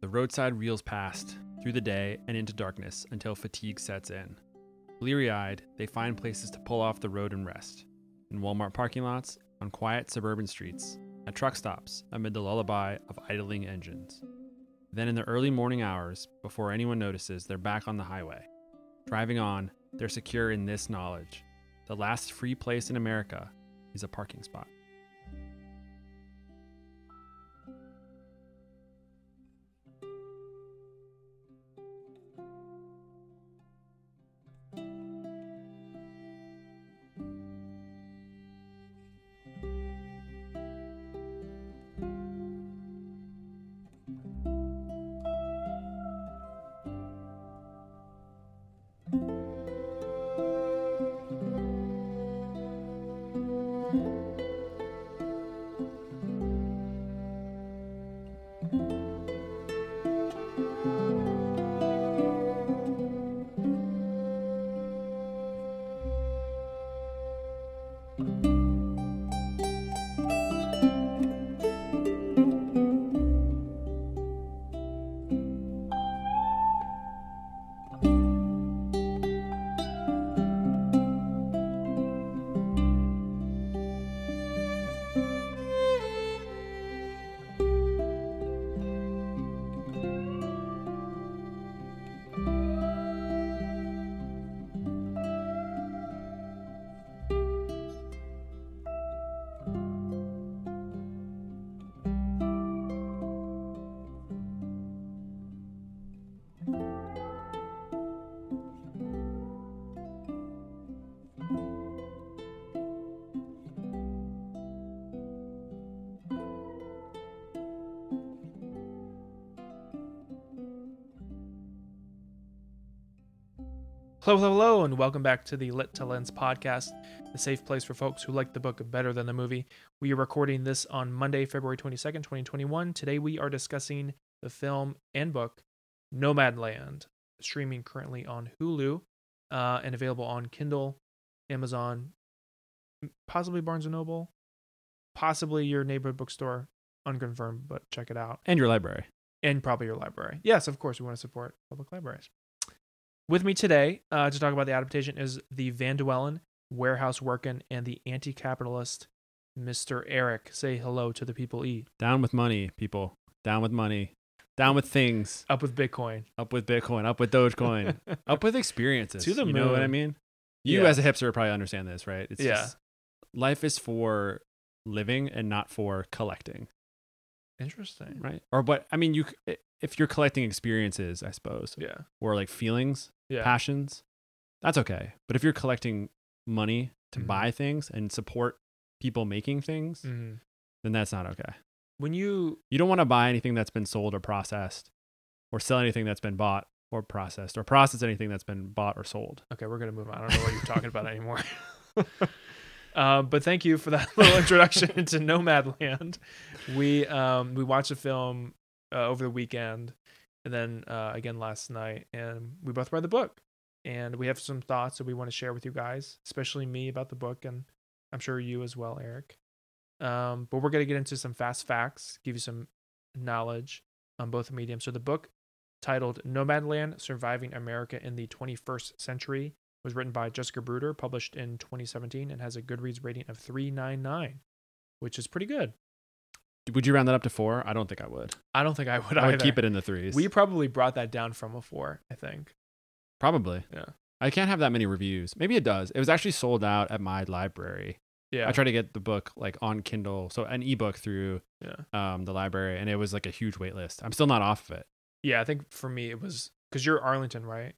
The roadside reels past, through the day and into darkness until fatigue sets in. Bleary-eyed, they find places to pull off the road and rest. In Walmart parking lots, on quiet suburban streets, at truck stops amid the lullaby of idling engines. Then in the early morning hours, before anyone notices, they're back on the highway. Driving on, they're secure in this knowledge. The last free place in America is a parking spot. Hello, and welcome back to the Lit to Lens podcast, the safe place for folks who like the book better than the movie. We are recording this on Monday, February 22nd, 2021. Today we are discussing the film and book Nomadland, streaming currently on Hulu and available on Kindle, Amazon, possibly Barnes & Noble, possibly your neighborhood bookstore, unconfirmed, but check it out. And your library. And probably your library. Yes, of course, we want to support public libraries. With me today to talk about the adaptation is the Van Dwellen, Warehouse Workin', and the anti-capitalist Mr. Erik. Say hello to the people. Down with money, people. Down with money. Down with things. Up with Bitcoin. Up with Bitcoin. Up with Dogecoin. Up with experiences. To the moon. You know what I mean? You as a hipster probably understand this, right? It's just, life is for living and not for collecting. Interesting. Right? Or but I mean, if you're collecting experiences, I suppose. Yeah. Or like feelings, passions, that's okay. But if you're collecting money to buy things and support people making things, then that's not okay. When you don't want to buy anything that's been sold or processed, or sell anything that's been bought or process anything that's been bought or sold. Okay, we're gonna move on. I don't know what you're talking about anymore. But thank you for that little introduction into Nomadland. We watched the film over the weekend, and then again last night, and we both read the book, and we have some thoughts that we want to share with you guys, especially me about the book, and I'm sure you as well, Erik. But we're going to get into some fast facts, give you some knowledge on both mediums. So the book, titled Nomadland, Surviving America in the 21st Century, was written by Jessica Bruder, published in 2017, and has a Goodreads rating of 3.99, which is pretty good. Would you round that up to 4? I don't think I would. I don't think I would I either. would keep it in the 3s. We probably brought that down from a 4, I think. Probably. Yeah. I can't have that many reviews. Maybe it does. It was actually sold out at my library. Yeah. I tried to get the book like on Kindle, so an ebook through the library, and it was like a huge wait list. I'm still not off of it. Yeah, I think for me it was because you're Arlington, right?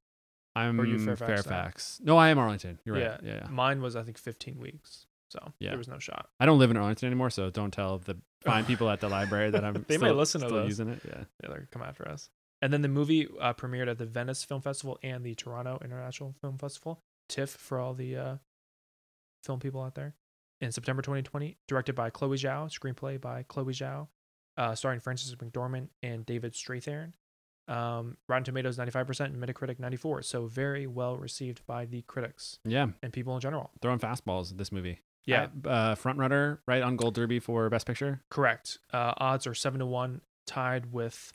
I'm or you Fairfax. No, I am Arlington. You're right. Yeah. Mine was, I think, 15 weeks. So there was no shot. I don't live in Arlington anymore, so don't tell the fine people at the library that I'm they might listen to still this. Using it. Yeah, they're going to come after us. And then the movie premiered at the Venice Film Festival and the Toronto International Film Festival, TIFF for all the film people out there, in September 2020. Directed by Chloé Zhao, screenplay by Chloé Zhao, starring Frances McDormand and David Strathairn. Rotten Tomatoes 95% and Metacritic 94%. So very well received by the critics. Yeah, and people in general. Throwing fastballs this movie. Yeah, front runner right on Gold Derby for Best Picture. Correct. Odds are 7-1, tied with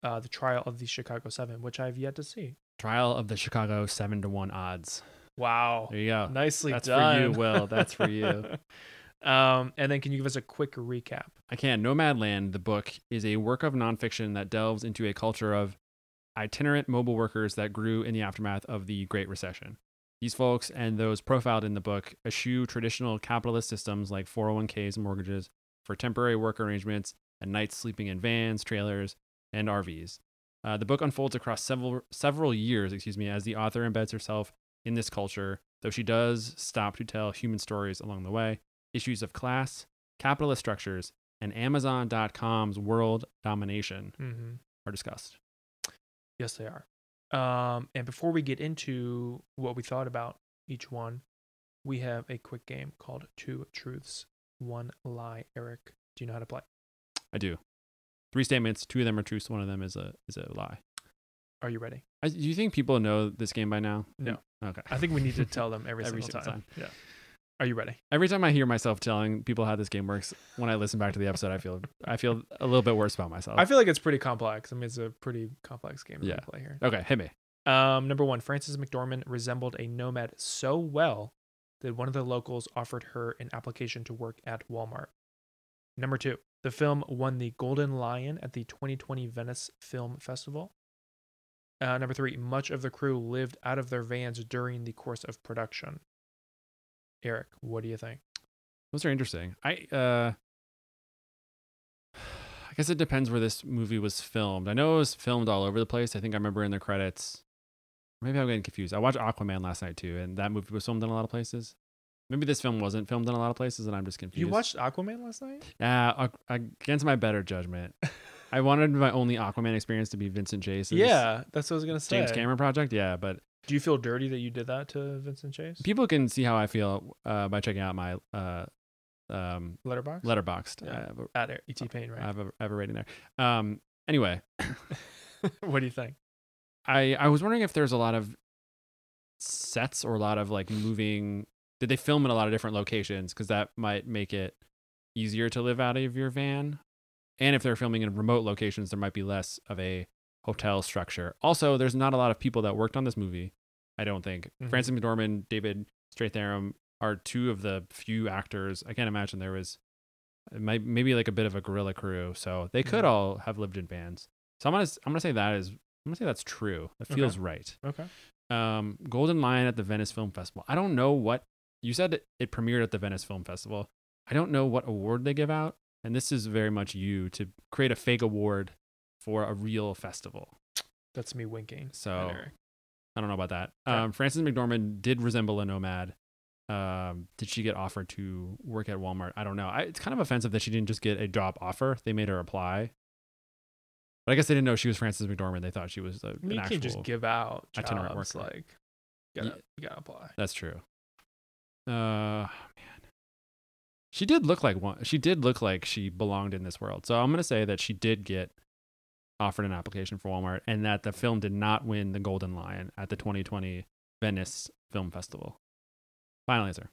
The Trial of the Chicago 7, which I've yet to see. Trial of the Chicago 7-1 odds. Wow. There you go. Nicely That's done. for you, Will. That's for you. And then can you give us a quick recap? I can. Nomadland, the book, is a work of nonfiction that delves into a culture of itinerant mobile workers that grew in the aftermath of the Great Recession. These folks and those profiled in the book eschew traditional capitalist systems like 401ks and mortgages for temporary work arrangements and nights sleeping in vans, trailers, and RVs. The book unfolds across several years, as the author embeds herself in this culture, though she does stop to tell human stories along the way. Issues of class, capitalist structures, and Amazon.com's world domination are discussed. Yes, they are. And before we get into what we thought about each one, we have a quick game called 2 Truths, 1 Lie. Eric, do you know how to play? I do. 3 statements, 2 of them are truths, 1 of them is a lie. Are you ready? Do you think people know this game by now? No. Okay. I think we need to tell them every single time. Yeah. Are you ready? Every time I hear myself telling people how this game works, when I listen back to the episode, I feel a little bit worse about myself. I feel like it's pretty complex. I mean, it's a pretty complex game to play here. Okay, hit me. Number 1, Frances McDormand resembled a nomad so well that one of the locals offered her an application to work at Walmart. Number 2, the film won the Golden Lion at the 2020 Venice Film Festival. Number 3, much of the crew lived out of their vans during the course of production. Eric, what do you think? Those are interesting. I guess it depends where this movie was filmed. I know it was filmed all over the place. I think I remember in the credits. Maybe I'm getting confused. I watched Aquaman last night too, and that movie was filmed in a lot of places. Maybe this film wasn't filmed in a lot of places, and I'm just confused. You watched Aquaman last night? Yeah, against my better judgment. I wanted my only Aquaman experience to be Vincent Chase's. Yeah, that's what I was gonna say. James Cameron project. Yeah, but do you feel dirty that you did that to Vincent Chase? People can see how I feel by checking out my Letterboxd. Letterboxd. Yeah. At E.T. Payne, right? I have a rating there. Anyway, what do you think? I was wondering if there's a lot of sets or a lot of like moving. Did they film in a lot of different locations? Because that might make it easier to live out of your van. And if they're filming in remote locations, there might be less of a hotel structure. Also, there's not a lot of people that worked on this movie, I don't think. Frances McDormand, David Strathairn are 2 of the few actors. I can't imagine there was maybe like a bit of a guerrilla crew. So they could all have lived in vans. So I'm gonna say that's true. That feels right. Okay. Golden Lion at the Venice Film Festival. I don't know what you said. It premiered at the Venice Film Festival. I don't know what award they give out, and this is very much you to create a fake award for a real festival. That's me winking. So I don't know about that. Okay. Frances McDormand did resemble a nomad. Did she get offered to work at Walmart? I don't know. It's kind of offensive that she didn't just get a job offer. They made her apply. But I guess they didn't know she was Frances McDormand. They thought she was an actual. You can't just give out itinerant jobs. Worker. Like, you gotta apply. That's true. Man. She did look like one. She did look like she belonged in this world. So I'm gonna say that she did get offered an application for Walmart, and that the film did not win the Golden Lion at the 2020 Venice Film Festival. Final answer.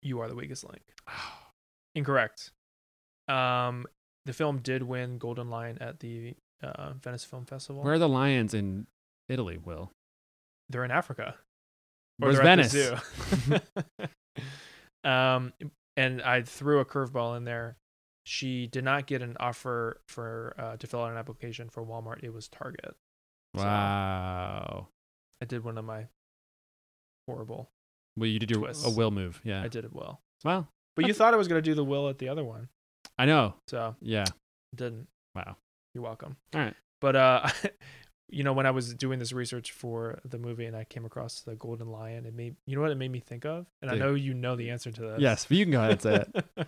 You are the weakest link. Incorrect. The film did win Golden Lion at the Venice Film Festival. Where are the lions in Italy, Will? They're in Africa. Where's Venice? And I threw a curveball in there. She did not get an offer for to fill out an application for Walmart. It was Target. Wow. So I did one of my horrible. Well, you did a Will move. Yeah. I did it well. Well. But you thought I was going to do the Will at the other one. I know. So. Yeah. Didn't. Wow. You're welcome. All right. But, when I was doing this research for the movie and I came across the Golden Lion, you know what it made me think of? And I know you know the answer to this. Yes, but you can go ahead and say it.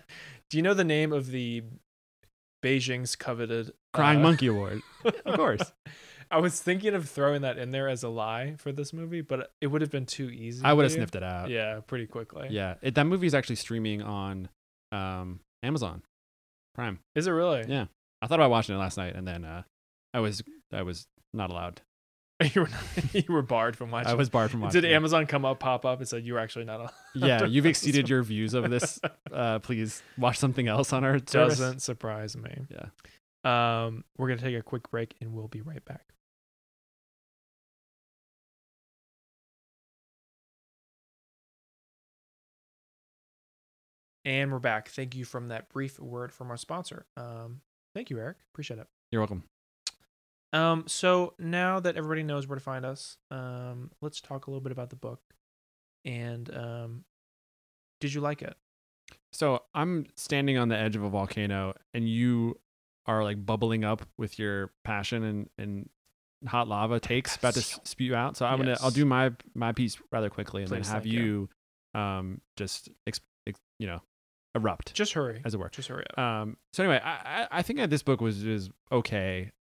Do you know the name of the Beijing's coveted Crying Monkey Award? Of course. I was thinking of throwing that in there as a lie for this movie, but it would have been too easy. I would have sniffed it out. Yeah, pretty quickly. Yeah, that movie is actually streaming on Amazon Prime. Is it really? Yeah. I thought about watching it last night, and then I was not allowed. You were barred from watching. I was barred from watching. Did Amazon pop up and said you were actually not allowed? Yeah, you've exceeded your views of this. Please watch something else on our service. Doesn't surprise me. Yeah. We're going to take a quick break and we'll be right back. And we're back. Thank you from that brief word from our sponsor. Thank you, Eric. Appreciate it. You're welcome. So now that everybody knows where to find us, let's talk a little bit about the book. And did you like it? So I'm standing on the edge of a volcano, and you are like bubbling up with your passion and hot lava takes about to spew out. So I'll do my piece rather quickly, and then have you just erupt. Just hurry, as it were. Just hurry up. So anyway, I think that this book was okay.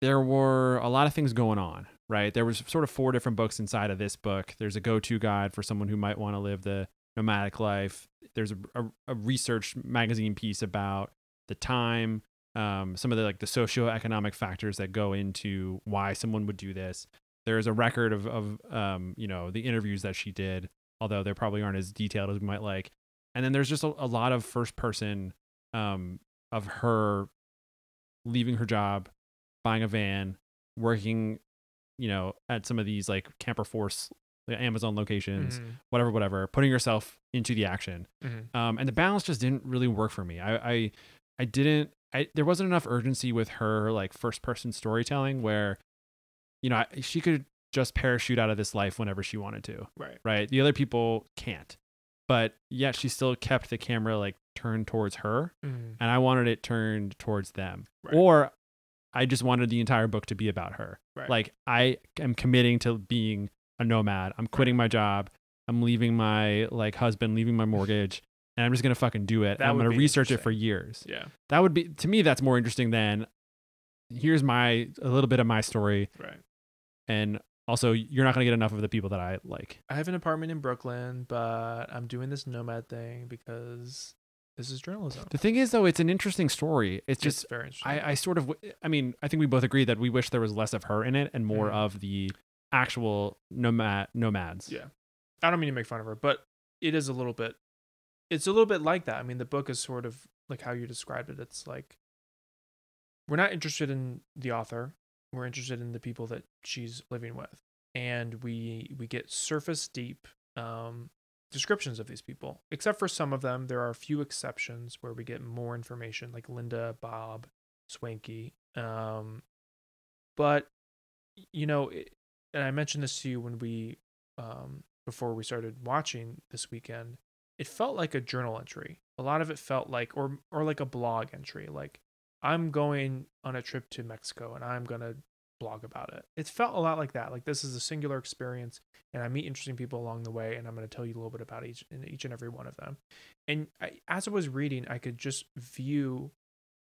There were a lot of things going on, right? There was sort of 4 different books inside of this book. There's a go-to guide for someone who might want to live the nomadic life. There's a research magazine piece about the time, some of the the socioeconomic factors that go into why someone would do this. There's a record of the interviews that she did, although they probably aren't as detailed as we might like. And then there's just a lot of first person of her leaving her job, buying a van, working, at some of these like Camper Force, Amazon locations, whatever, putting yourself into the action. And the balance just didn't really work for me. There wasn't enough urgency with her like first person storytelling where, she could just parachute out of this life whenever she wanted to. Right. The other people can't, but yet she still kept the camera like turned towards her, and I wanted it turned towards them. Or I just wanted the entire book to be about her. Like I am committing to being a nomad. I'm quitting my job. I'm leaving my husband, leaving my mortgage, and I'm just going to fucking do it. I'm going to research it for years. Yeah. That would be, to me, that's more interesting than here's a little bit of my story. Right. And also, you're not going to get enough of the people that I like. I have an apartment in Brooklyn, but I'm doing this nomad thing because this is journalism. The thing is, though, it's an interesting story. It's just very interesting. I think we both agree that we wish there was less of her in it and more of the actual nomads. Yeah. I don't mean to make fun of her, but it's a little bit like that. I mean, the book is sort of like how you described it. It's like, we're not interested in the author. We're interested in the people that she's living with. And we get surface deep descriptions of these people. Except for some of them, there are a few exceptions where we get more information, like Linda, Bob, Swanky. But, and I mentioned this to you when we, before we started watching this weekend, it felt like a journal entry. A lot of it felt like, or like a blog entry. Like, I'm going on a trip to Mexico and I'm going to blog about it. It felt a lot like that. Like, this is a singular experience and I meet interesting people along the way and I'm going to tell you a little bit about each and every one of them. And as I was reading, I could just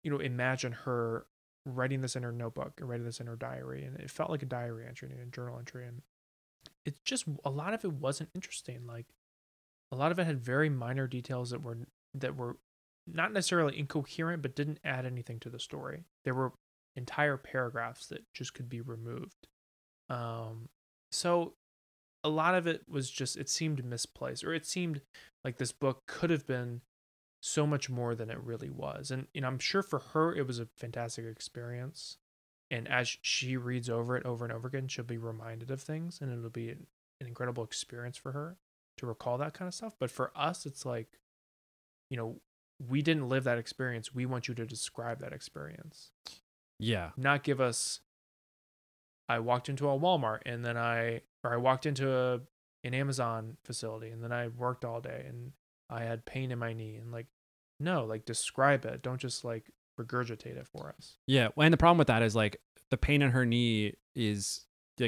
imagine her writing this in her notebook and writing this in her diary. And it felt like a diary entry and a journal entry. And it's just, a lot of it wasn't interesting. Like, a lot of it had very minor details that were not necessarily incoherent, but didn't add anything to the story. There were entire paragraphs that just could be removed. So a lot of it was just, it seemed misplaced, or it seemed like this book could have been so much more than it really was. And I'm sure for her, it was a fantastic experience. And as she reads over it over and over again, she'll be reminded of things, and it'll be an incredible experience for her to recall that kind of stuff. But for us, it's like, we didn't live that experience. We want you to describe that experience. Yeah. Not give us, I walked into a Walmart and then I walked into an Amazon facility and then I worked all day and I had pain in my knee, and no, describe it. Don't just regurgitate it for us. Yeah. And the problem with that is the pain in her knee is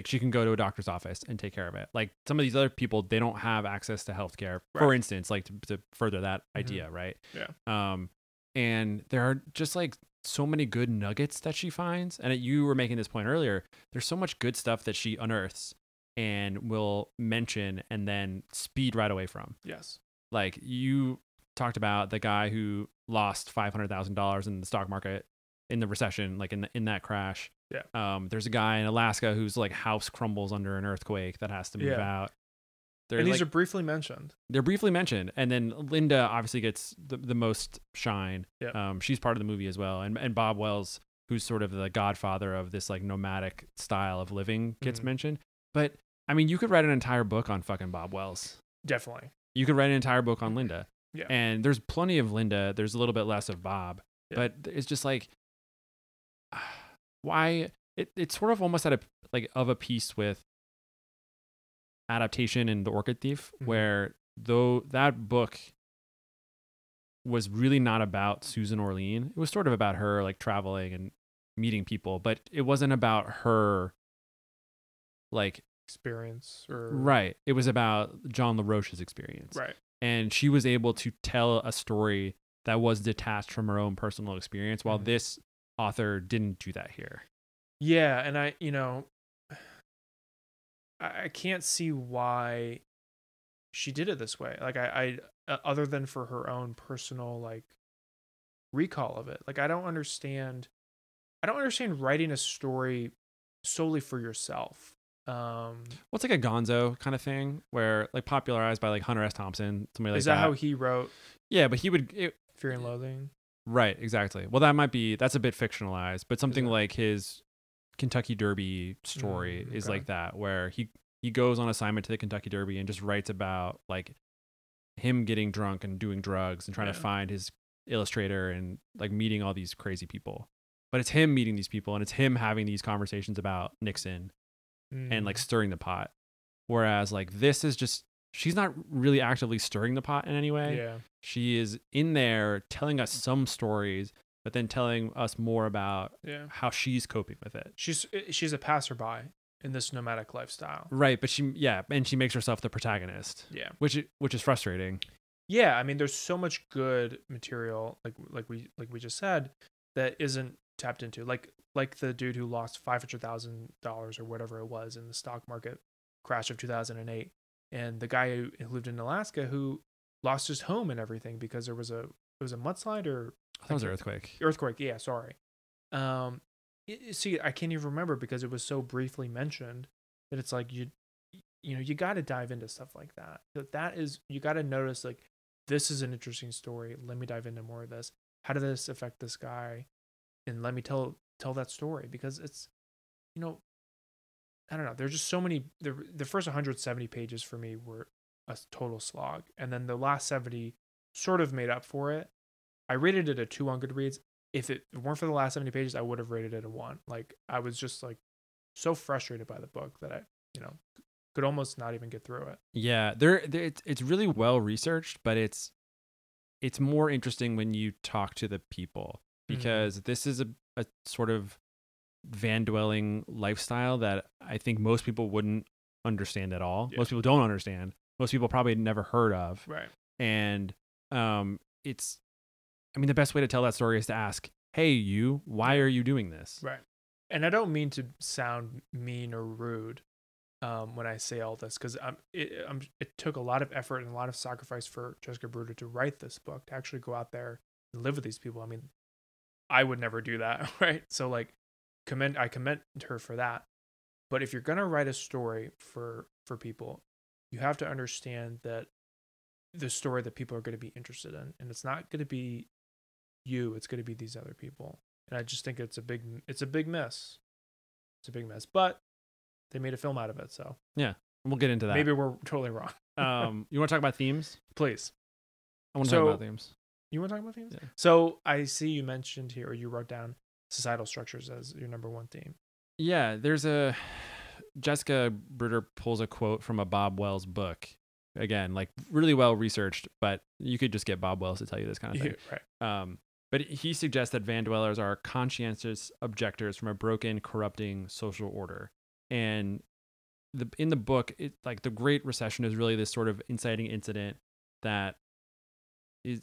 she can go to a doctor's office and take care of it. Like, some of these other people, they don't have access to healthcare, for instance, to further that idea. Right. Yeah. And there are just so many good nuggets that she finds. And you were making this point earlier. There's so much good stuff that she unearths and will mention and then speed right away from. Yes. Like, you talked about the guy who lost $500,000 in the stock market in the recession, in that crash. Yeah. There's a guy in Alaska whose house crumbles under an earthquake that has to move out. And these are briefly mentioned. They're briefly mentioned, and then Linda obviously gets the most shine. Yeah. She's part of the movie as well, and Bob Wells, who's sort of the godfather of this like nomadic style of living, gets mentioned. But I mean, you could write an entire book on fucking Bob Wells. Definitely. You could write an entire book on Linda. Yeah. And there's plenty of Linda. There's a little bit less of Bob, but it's just like, why? It's sort of almost of a piece with Adaptation and The Orchid Thief, where though that book was really not about Susan Orlean, it was sort of about her like traveling and meeting people, but it wasn't about her like experience right. It was about John LaRoche's experience. Right. And she was able to tell a story that was detached from her own personal experience, while this author didn't do that here. Yeah, and I can't see why she did it this way. Like I other than for her own personal like recall of it. Like I don't understand writing a story solely for yourself. Well, it's like a Gonzo kind of thing where like popularized by like Hunter S. Thompson, somebody like that. Is that how he wrote? Yeah, but he would Fear and Loathing. Right, exactly. Well, that's a bit fictionalized, but something like his Kentucky Derby story is like that, where he goes on assignment to the Kentucky Derby and just writes about like him getting drunk and doing drugs and trying to find his illustrator and like meeting all these crazy people. But it's him meeting these people and it's him having these conversations about Nixon and like stirring the pot. Whereas like this is just, she's not really actively stirring the pot in any way. Yeah. She is in there telling us some stories, but then telling us more about how she's coping with it. She's a passerby in this nomadic lifestyle. Right, but she makes herself the protagonist. Yeah. Which is frustrating. Yeah, I mean there's so much good material like we just said that isn't tapped into. Like the dude who lost $500,000 or whatever it was in the stock market crash of 2008, and the guy who lived in Alaska who lost his home and everything because it was a mudslide or I thought it was an earthquake. Earthquake, yeah, sorry. See, I can't even remember because it was so briefly mentioned that it's like you got to dive into stuff like that. That is, you got to notice like this is an interesting story. Let me dive into more of this. How did this affect this guy? And let me tell that story, because it's, I don't know. There's just so many. The first 170 pages for me were a total slog, and then the last 70 sort of made up for it. I rated it a 2 on Goodreads. If it weren't for the last 70 pages, I would have rated it a 1. Like I was just like so frustrated by the book that I, could almost not even get through it. Yeah, it's really well researched, but it's more interesting when you talk to the people, because this is a sort of van dwelling lifestyle that I think most people wouldn't understand at all. Yeah. Most people don't understand. Most people probably never heard of. Right. And the best way to tell that story is to ask, hey, why are you doing this? Right. And I don't mean to sound mean or rude when I say all this, because it took a lot of effort and a lot of sacrifice for Jessica Bruder to write this book, to actually go out there and live with these people. I mean, I would never do that, right? So like, I commend her for that. But if you're gonna write a story for people, you have to understand that the story that people are going to be interested in, and it's not going to be you, it's going to be these other people. And I just think it's a big mess. It's a big mess, but they made a film out of it. So yeah, we'll get into that. Maybe we're totally wrong. You want to talk about themes? Please. I want to talk about themes. You want to talk about themes? Yeah. So I see you mentioned here, or you wrote down societal structures as your number one theme. Yeah, Jessica Bruder pulls a quote from a Bob Wells book. Again, like really well researched, but you could just get Bob Wells to tell you this kind of thing. Right. But he suggests that van dwellers are conscientious objectors from a broken, corrupting social order. And in the book, the Great Recession is really this sort of inciting incident that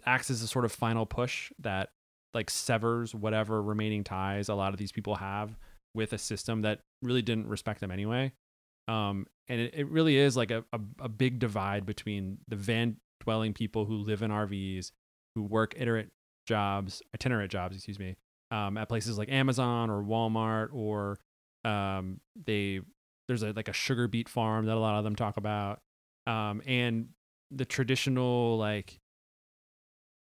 acts as a sort of final push that like severs whatever remaining ties a lot of these people have with a system that really didn't respect them anyway. And it really is like a big divide between the van dwelling people who live in RVs, who work itinerant jobs, at places like Amazon or Walmart, or there's a sugar beet farm that a lot of them talk about. And the traditional, like,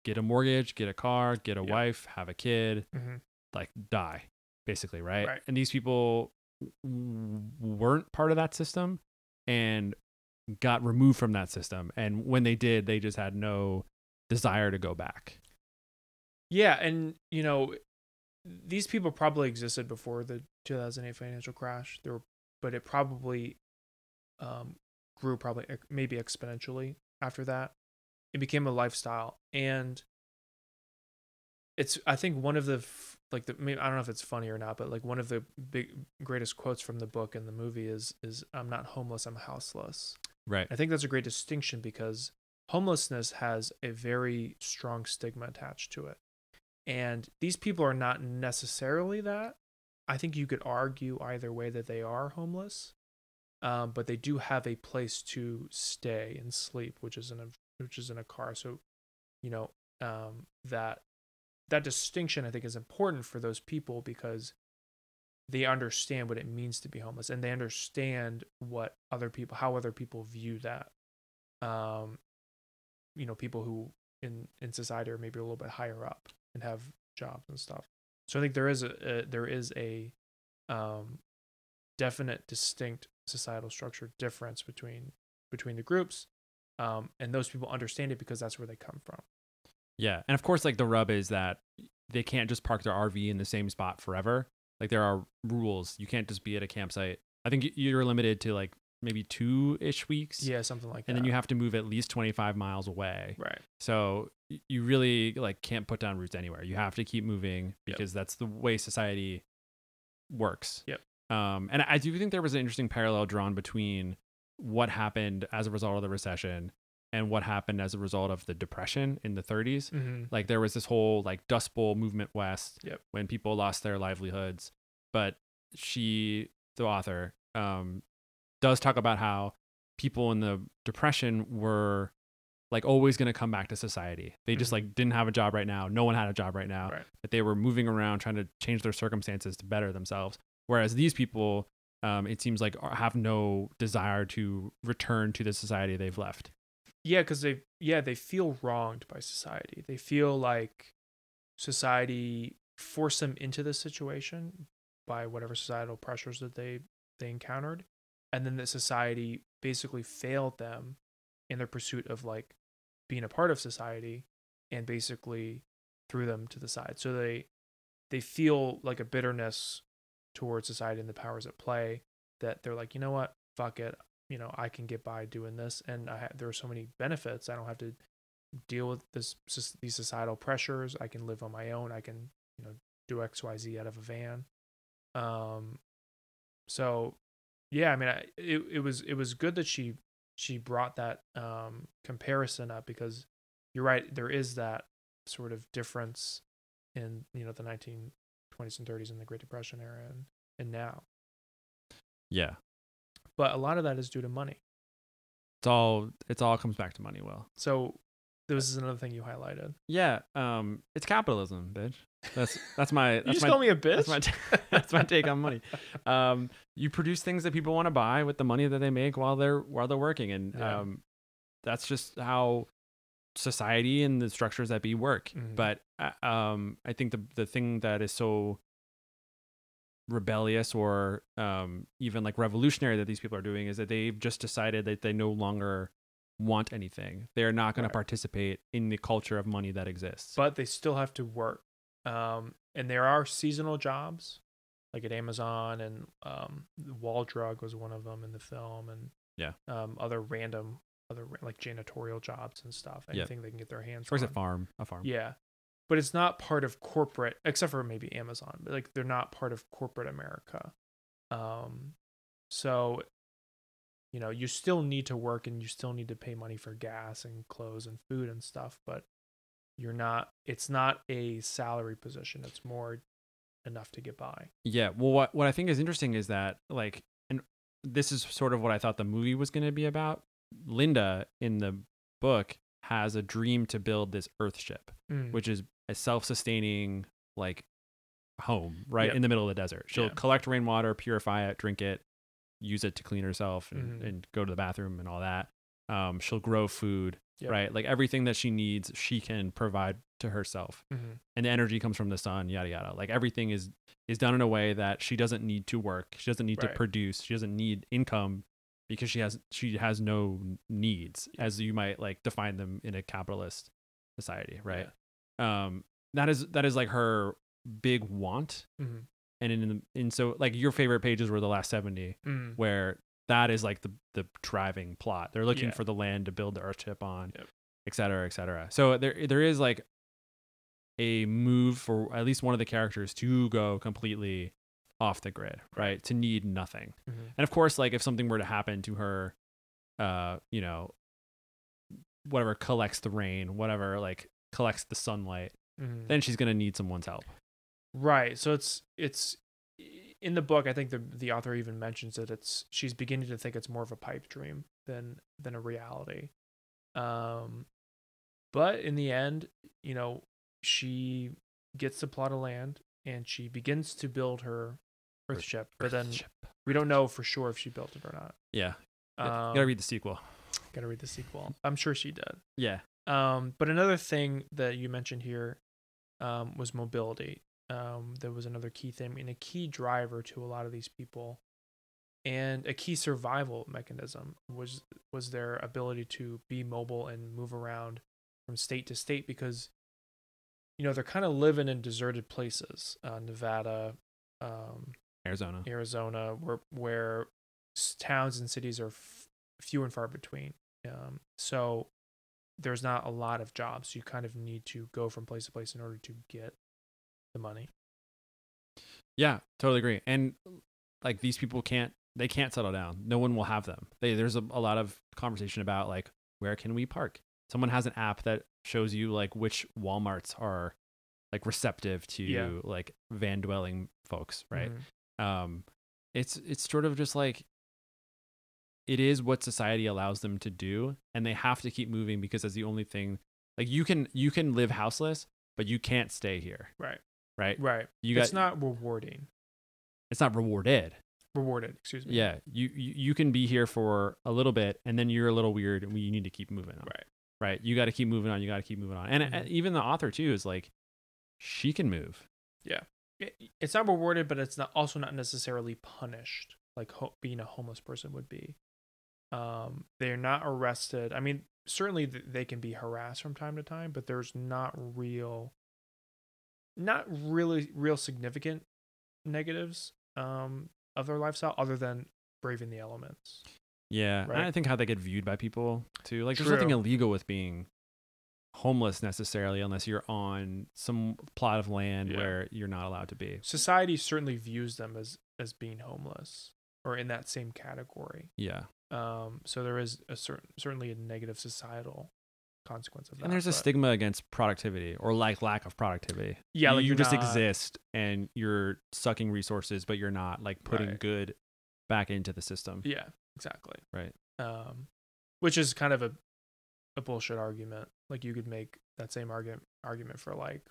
get a mortgage, get a car, get a wife, have a kid, like, die, basically, right? And these people weren't part of that system and got removed from that system. And when they did, they just had no desire to go back. Yeah, and, you know, these people probably existed before the 2008 financial crash. But it probably grew maybe exponentially after that. It became a lifestyle, and I think one of the I don't know if it's funny or not, but like one of the greatest quotes from the book and the movie is "I'm not homeless, I'm houseless." Right. I think that's a great distinction because homelessness has a very strong stigma attached to it. And these people are not necessarily that. I think you could argue either way that they are homeless, but they do have a place to stay and sleep, which is in a car. So, you know, that distinction I think is important for those people because they understand what it means to be homeless, and they understand how other people view that. You know, people who in society are maybe a little bit higher up and have jobs and stuff. So I think there is a definite, distinct societal structure difference between the groups, and those people understand it because that's where they come from. Yeah, and of course, like the rub is that they can't just park their RV in the same spot forever. Like there are rules. You can't just be at a campsite. I think you're limited to like maybe 2-ish weeks. Yeah, something like that. And then you have to move at least 25 miles away. Right. So you really like can't put down roots anywhere. You have to keep moving because that's the way society works. Yep. And I do think there was an interesting parallel drawn between what happened as a result of the recession and what happened as a result of the depression in the 30s. Mm-hmm. Like there was this whole like Dust Bowl movement west when people lost their livelihoods. But she, the author, does talk about how people in the depression were like always going to come back to society. They just like didn't have a job right now. No one had a job right now. Right. But they were moving around trying to change their circumstances to better themselves. Whereas these people, it seems like have no desire to return to the society they've left. Yeah, because they feel wronged by society. They feel like society forced them into this situation by whatever societal pressures that they encountered, and then that society basically failed them in their pursuit of like being a part of society, and basically threw them to the side. So they feel like a bitterness towards society and the powers at play, that they're like, you know what, fuck it. You know, I can get by doing this, and there are so many benefits. I don't have to deal with these societal pressures. I can live on my own. I can, you know, do XYZ out of a van. So yeah, I mean, it was good that she brought that comparison up, because you're right, there is that sort of difference in, you know, the 1920s and 30s and the Great Depression era and now. Yeah. But a lot of that is due to money. It all comes back to money, Will. So this is another thing you highlighted. Yeah, it's capitalism, bitch. That's my. You just call me a bitch. That's my take on money. You produce things that people want to buy with the money that they make while they're working, and that's just how society and the structures that be work. Mm-hmm. But I think the thing that is so rebellious or even like revolutionary that these people are doing is that they've just decided that they no longer want anything. They're not going to participate in the culture of money that exists. But they still have to work. And there are seasonal jobs, like at Amazon, and Wall Drug was one of them in the film, and other like janitorial jobs and stuff. Anything they can get their hands on. Or is a farm. Yeah. But it's not part of corporate, except for maybe Amazon, but like they're not part of corporate America. So, you know, you still need to work and you still need to pay money for gas and clothes and food and stuff, but it's not a salary position. It's more enough to get by. Yeah. Well, what I think is interesting is that, like, and this is sort of what I thought the movie was going to be about. Linda in the book has a dream to build this Earth ship, which is a self-sustaining like home in the middle of the desert. She'll collect rainwater, purify it, drink it, use it to clean herself and go to the bathroom and all that. She'll grow food, Yep. right? Like everything that she needs, she can provide to herself. And the energy comes from the sun, yada yada. Like everything is done in a way that she doesn't need to work. She doesn't need to produce. She doesn't need income because she has no needs, as you might like define them in a capitalist society, right? Yeah. That is like her big want. And so like your favorite pages were the last 70, where that is like the driving plot. They're looking for the land to build the Earthship on, et cetera, et cetera. So there is like a move for at least one of the characters to go completely off the grid, right? To need nothing. And of course, like if something were to happen to her, you know, whatever collects the rain, whatever like collects the sunlight, then she's gonna need someone's help. Right. So it's in the book. I think the author even mentions that she's beginning to think it's more of a pipe dream than a reality. But in the end, you know, she gets the plot of land and she begins to build her Earthship. But then we don't know for sure if she built it or not. Yeah. Gotta read the sequel. I'm sure she did. Yeah. But another thing that you mentioned here was mobility. There was another key thing and a key driver to a lot of these people, and a key survival mechanism was their ability to be mobile and move around from state to state, because you know they're kind of living in deserted places, Nevada, Arizona, where towns and cities are few and far between. So there's not a lot of jobs. You kind of need to go from place to place in order to get the money. Yeah, totally agree. And like these people can't settle down. No one will have them. There's a lot of conversation about like, where can we park? Someone has an app that shows you like which Walmarts are like receptive to like van dwelling folks, right? It's sort of just like, it is what society allows them to do, and they have to keep moving because that's the only thing. Like you can live houseless, but you can't stay here. Right. It's not rewarding. It's not rewarded. Excuse me. Yeah. You can be here for a little bit and then you're a little weird and you need to keep moving on. Right. You got to keep moving on. And even the author too is like, she can move. Yeah. It's not rewarded, but it's also not necessarily punished like being a homeless person would be. They're not arrested. I mean, certainly they can be harassed from time to time, but there's not really real significant negatives of their lifestyle other than braving the elements. Yeah. Right? And I think how they get viewed by people too. Like there's nothing illegal with being homeless necessarily, unless you're on some plot of land where you're not allowed to be. Society certainly views them as being homeless or in that same category. Yeah. So there is certainly a negative societal consequence of that. And there's a stigma against productivity or like lack of productivity. Yeah, like you just exist and you're sucking resources, but you're not like putting good back into the system. Yeah, exactly. Right. Which is kind of a bullshit argument. Like you could make that same argument for like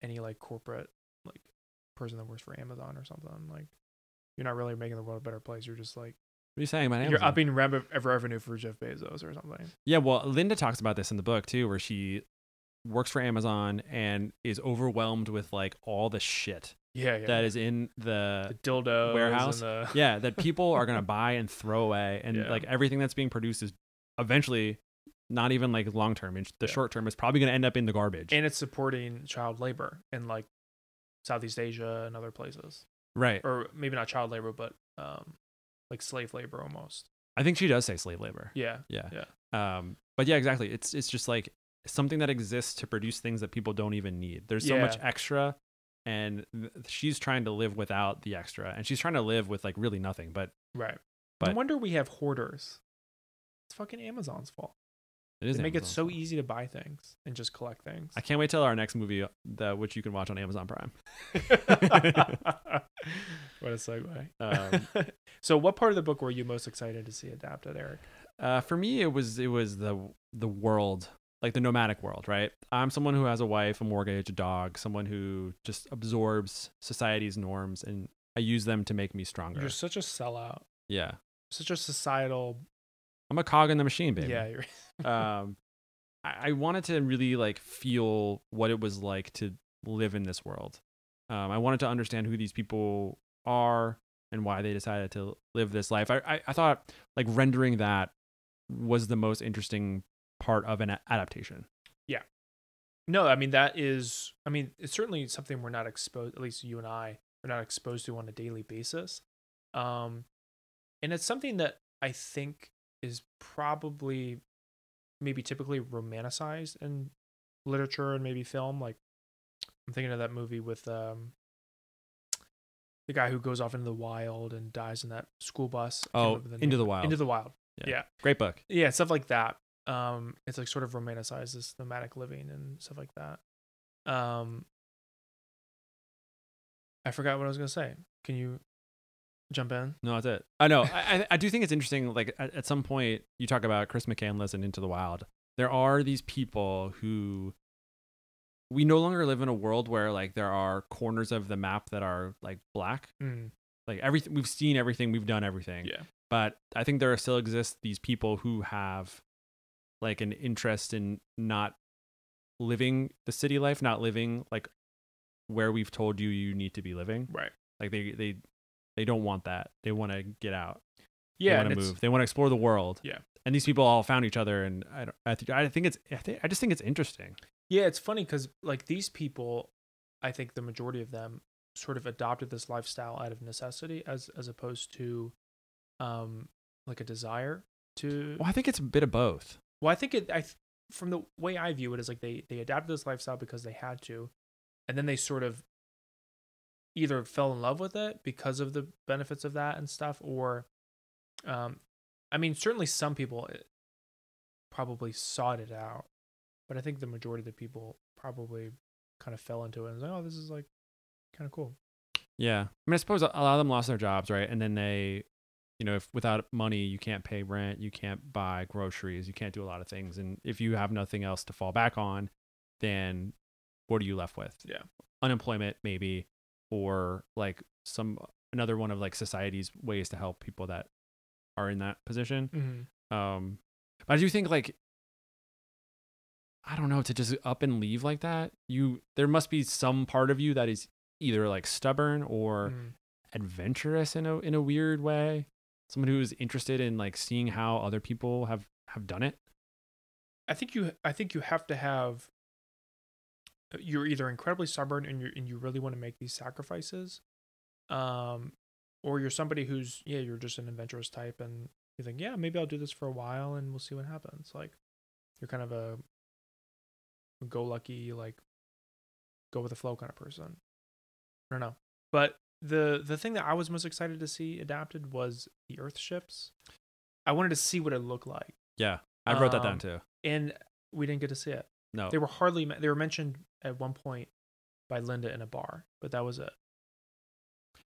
any like corporate like person that works for Amazon or something. Like you're not really making the world a better place. You're just like, what are you saying about Amazon? You're upping revenue for Jeff Bezos or something. Yeah, well, Linda talks about this in the book too, where she works for Amazon and is overwhelmed with like all the shit that is in the dildos warehouse. And that people are gonna buy and throw away, and like everything that's being produced is eventually not even like long term. In the short term, is probably gonna end up in the garbage. And it's supporting child labor in like Southeast Asia and other places. Right. Or maybe not child labor, but like slave labor almost. I think she does say slave labor. Yeah. But yeah, exactly. It's just like something that exists to produce things that people don't even need. There's so much extra, and she's trying to live without the extra, and she's trying to live with like really nothing. But no wonder we have hoarders. It's fucking Amazon's fault. It is. They make it so easy to buy things and just collect things. I can't wait till our next movie, which you can watch on Amazon Prime. What a segue. So what part of the book were you most excited to see adapted, Erik? For me, it was the world, like the nomadic world, right? I'm someone who has a wife, a mortgage, a dog, someone who just absorbs society's norms, and I use them to make me stronger. You're such a sellout. Yeah. Such a societal I'm a cog in the machine, baby. Yeah, you're I wanted to really like feel what it was like to live in this world. I wanted to understand who these people are and why they decided to live this life. I thought like rendering that was the most interesting part of an adaptation. Yeah. No, I mean, it's certainly something we're not exposed, at least you and I, are not exposed to on a daily basis. And it's something that I think is probably maybe typically romanticized in literature and maybe film. Like, I'm thinking of that movie with the guy who goes off into the wild and dies in that school bus. Oh, Into the Wild. Into the Wild. Yeah. Great book. Yeah, stuff like that. It's like sort of romanticized this nomadic living and stuff like that. I forgot what I was gonna say. Can you jump in? No, that's it. I know. I do think it's interesting. Like at some point, you talk about Chris McCandless and Into the Wild. There are these people who we no longer live in a world where like there are corners of the map that are like black. Like everything, we've seen everything, we've done everything. Yeah. But I think there still exist these people who have like an interest in not living the city life, not living like where we've told you need to be living. Right. Like they don't want that. They want to get out. Yeah. They want to move. They want to explore the world. Yeah. And these people all found each other, and I just think it's interesting. Yeah, it's funny because like these people, I think the majority of them sort of adopted this lifestyle out of necessity, as opposed to, like a desire to. Well, I think it's a bit of both. Well, I think from the way I view it is like they adapted this lifestyle because they had to, and then they sort of either fell in love with it because of the benefits of that and stuff, or, I mean, certainly some people probably sought it out, but I think the majority of the people probably kind of fell into it and was like, oh, this is like kind of cool. Yeah. I mean, I suppose a lot of them lost their jobs, right? And then they, if without money, you can't pay rent, you can't buy groceries, you can't do a lot of things. And if you have nothing else to fall back on, then what are you left with? Yeah. Unemployment, maybe, or like another one of like society's ways to help people that are in that position. Mm-hmm. But I do think like, I don't know, to just up and leave like that, there must be some part of you that is either like stubborn or adventurous in a weird way. Someone who is interested in like seeing how other people have done it. I think you have to have. You're either incredibly stubborn and you really want to make these sacrifices, or you're somebody who's you're just an adventurous type and you think maybe I'll do this for a while and we'll see what happens. Like you're kind of a go lucky, like go with the flow kind of person. I don't know, but the thing that I was most excited to see adapted was the Earth ships. I wanted to see what it looked like. Yeah, I wrote that down too, and we didn't get to see it. No, they were mentioned at one point by Linda in a bar, but that was it.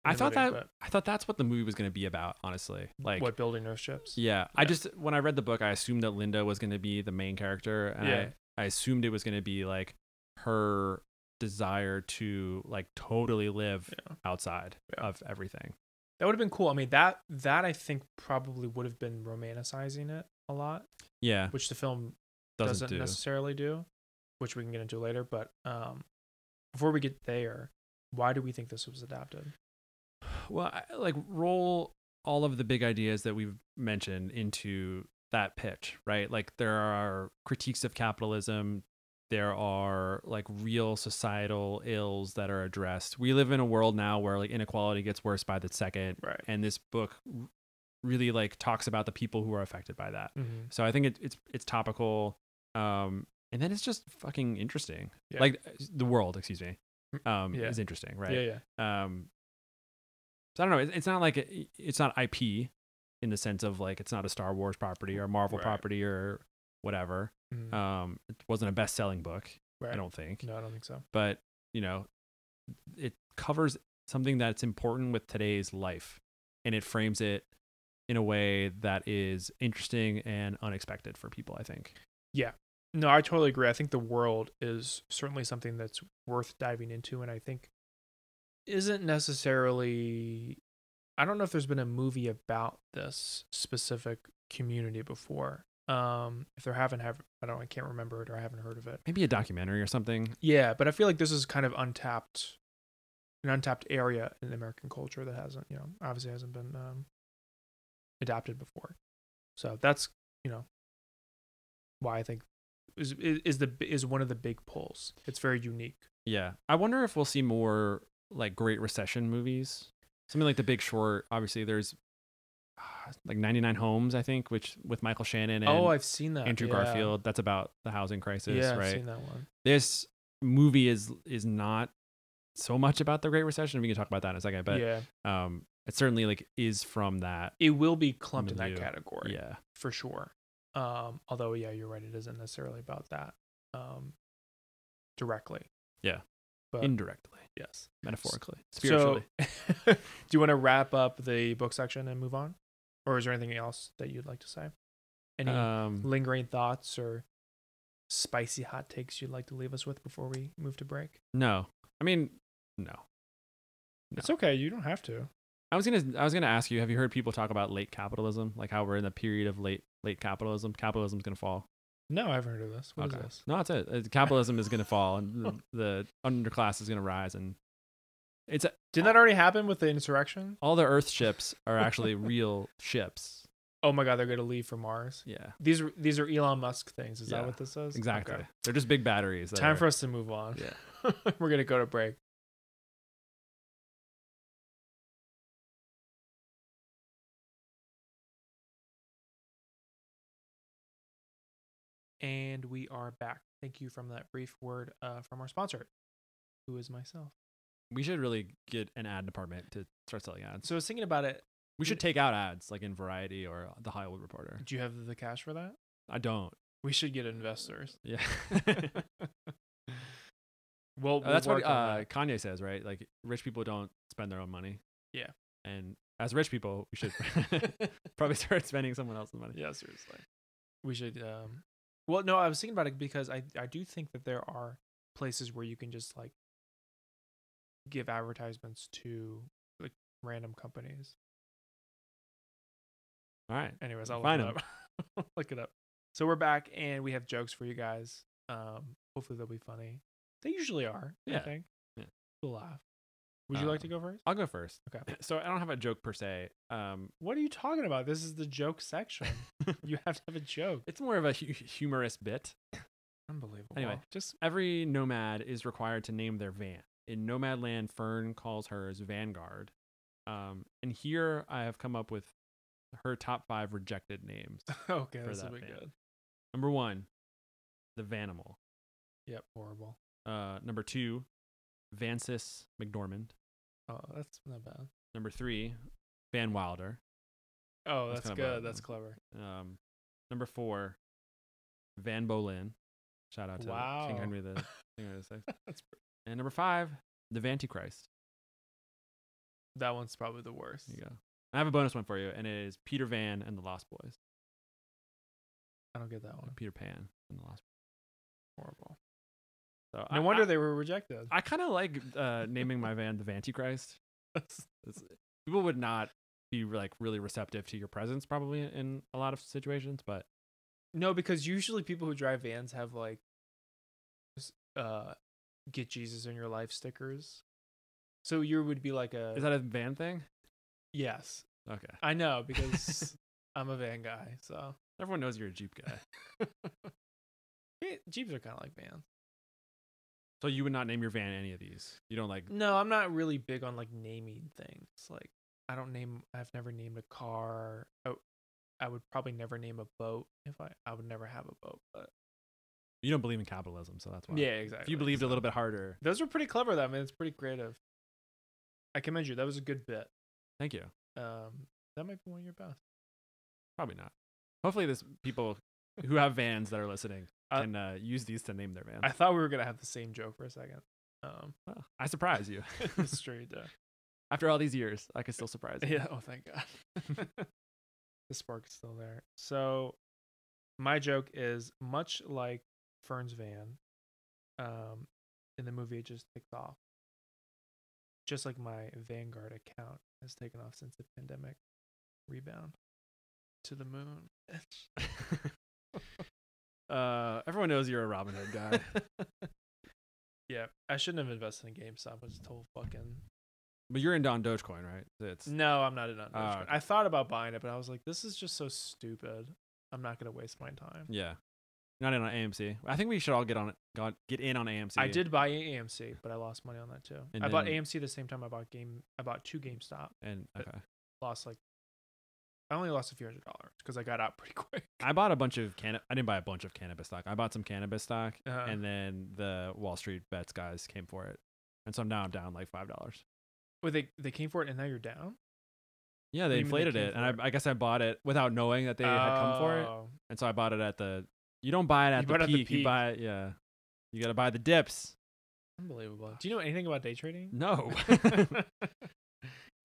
I thought that's what the movie was going to be about, honestly. Like what, building Earth ships? Yeah. When I read the book, I assumed that Linda was going to be the main character, and I assumed it was going to be like her desire to like totally live outside of everything. That would have been cool. I mean, that I think probably would have been romanticizing it a lot. Yeah, which the film doesn't necessarily do, which we can get into later. But before we get there, why do we think this was adapted? Well, roll all of the big ideas that we've mentioned into that pitch, right? Like there are critiques of capitalism. There are like real societal ills that are addressed. We live in a world now where like inequality gets worse by the second. Right. And this book really like talks about the people who are affected by that. Mm-hmm. So I think it's topical. And then it's just fucking interesting. Yeah. Like the world, excuse me, is interesting, right? Yeah. So I don't know. It's not like it's not IP in the sense of like it's not a Star Wars property or a Marvel property or whatever. Mm-hmm. It wasn't a best-selling book. Right. I don't think. No, I don't think so. But it covers something that's important with today's life, and it frames it in a way that is interesting and unexpected for people, I think. Yeah. No, I totally agree. I think the world is certainly something that's worth diving into, and I think isn't necessarily, I don't know if there's been a movie about this specific community before. If there I can't remember it or I haven't heard of it. Maybe a documentary or something. Yeah, but I feel like this is kind of an untapped area in American culture that obviously hasn't been adapted before. So that's why I think is one of the big pulls. It's very unique. Yeah, I wonder if we'll see more like Great Recession movies. Something like The Big Short. Obviously, there's like 99 Homes, I think, which with Michael Shannon and I've seen that. Andrew Garfield. That's about the housing crisis, Yeah, right? I've seen that one. This movie is not so much about the Great Recession. We can talk about that in a second, but it certainly like is from that. It will be clumped in that category, yeah, for sure. Although, yeah, you're right. It isn't necessarily about that directly. Yeah, but indirectly. Yes, metaphorically, spiritually. So, do you want to wrap up the book section and move on, or is there anything else that you'd like to say? Any lingering thoughts or spicy hot takes you'd like to leave us with before we move to break? No, I mean, no. It's okay. You don't have to. I was gonna ask you, have you heard people talk about late capitalism, like how we're in the period of late capitalism? Capitalism's gonna fall. No, I haven't heard of this. What is this? No, that's it. Capitalism is gonna fall, and the underclass is gonna rise, and didn't that already happen with the insurrection? All the Earth ships are actually real ships. Oh my God, they're gonna leave for Mars. Yeah, these are Elon Musk things. Is that what this is? Exactly. Okay. They're just big batteries. Time for us to move on. Yeah, we're gonna go to break. And we are back. Thank you from that brief word from our sponsor, who is myself. We should really get an ad department to start selling ads. So I was thinking about it. We should take out ads like in Variety or The Hollywood Reporter. Do you have the cash for that? I don't. We should get investors. Yeah. Well, that's what Kanye says, right? Like rich people don't spend their own money. Yeah. And as rich people, we should probably start spending someone else's money. Yeah, seriously. We should well, no, I was thinking about it because I do think that there are places where you can just like give advertisements to like random companies. All right. Anyways, I'll look it up. Look it up. So we're back and we have jokes for you guys. Hopefully they'll be funny. They usually are, I think. Yeah. We'll laugh. Would you like to go first? I'll go first. Okay. So I don't have a joke per se. What are you talking about? This is the joke section. You have to have a joke. It's more of a humorous bit. Unbelievable. Anyway, just every nomad is required to name their van. In Nomadland, Fern calls hers Vanguard. And here I have come up with her top 5 rejected names. Okay, this will be good. Number 1, the Vanimal. Yep, horrible. Number 2, Vansis McDormand. Oh, that's not bad. Number 3, Van Wilder. Oh, that's good. That's clever. Number 4, Van Bolin. Shout out to King Henry the VI. That's pretty. And number 5, the Vantichrist. That one's probably the worst. There you go. I have a bonus one for you, and it is Peter Van and the Lost Boys. I don't get that one. Peter Pan and the Lost Boys. Horrible. So no wonder they were rejected. I kind of like naming my van the Vantichrist. People would not be like really receptive to your presence probably in a lot of situations, but no, because usually people who drive vans have like get Jesus in your life stickers. So you would be like Is that a van thing? Yes. Okay. I know because I'm a van guy, so everyone knows you're a Jeep guy. Jeeps are kind of like vans. So you would not name your van any of these? You don't like? No, I'm not really big on like naming things. Like I've never named a car. Oh, I would probably never name a boat if I would never have a boat. But you don't believe in capitalism, so that's why. Yeah, exactly. If you believed a little bit harder. Those were pretty clever though. I mean, it's pretty creative. I commend you. That was a good bit. Thank you. That might be one of your best. Probably not. Hopefully, there's people who have vans that are listening can use these to name their van. I thought we were gonna have the same joke for a second. Well, I surprise you. It's true, you do. After all these years, I can still surprise you. Yeah. Oh, thank God. The spark is still there. So, my joke is much like Fern's van. In the movie, it just ticked off. Just like my Vanguard account has taken off since the pandemic rebound. to the moon. Everyone knows you're a Robin Hood guy. Yeah, I shouldn't have invested in GameStop. It's total fucking. But you're in on Dogecoin, right? It's No, I'm not in on Dogecoin. okay. I thought about buying it, but I was like, this is just so stupid. I'm not gonna waste my time. Yeah. Not in on AMC. I think we should all get in on AMC. I did buy AMC, but I lost money on that too. And I bought then- AMC the same time I bought 2 GameStop. And okay. Lost I only lost a few $100 because I got out pretty quick. I bought a bunch of I didn't buy a bunch of cannabis stock. I bought some cannabis stock, Uh-huh. and then the Wall Street bets guys came for it, and so I'm down like $5. Wait, they came for it and now you're down? Yeah, What they do you mean they inflated came it, for and it? I guess I bought it without knowing that they had come for it, Oh. and so I bought it at the. You don't buy it at You the bought it at the peak. You peak. buy it, yeah. You gotta buy the dips. Unbelievable. Do you know anything about day trading? No.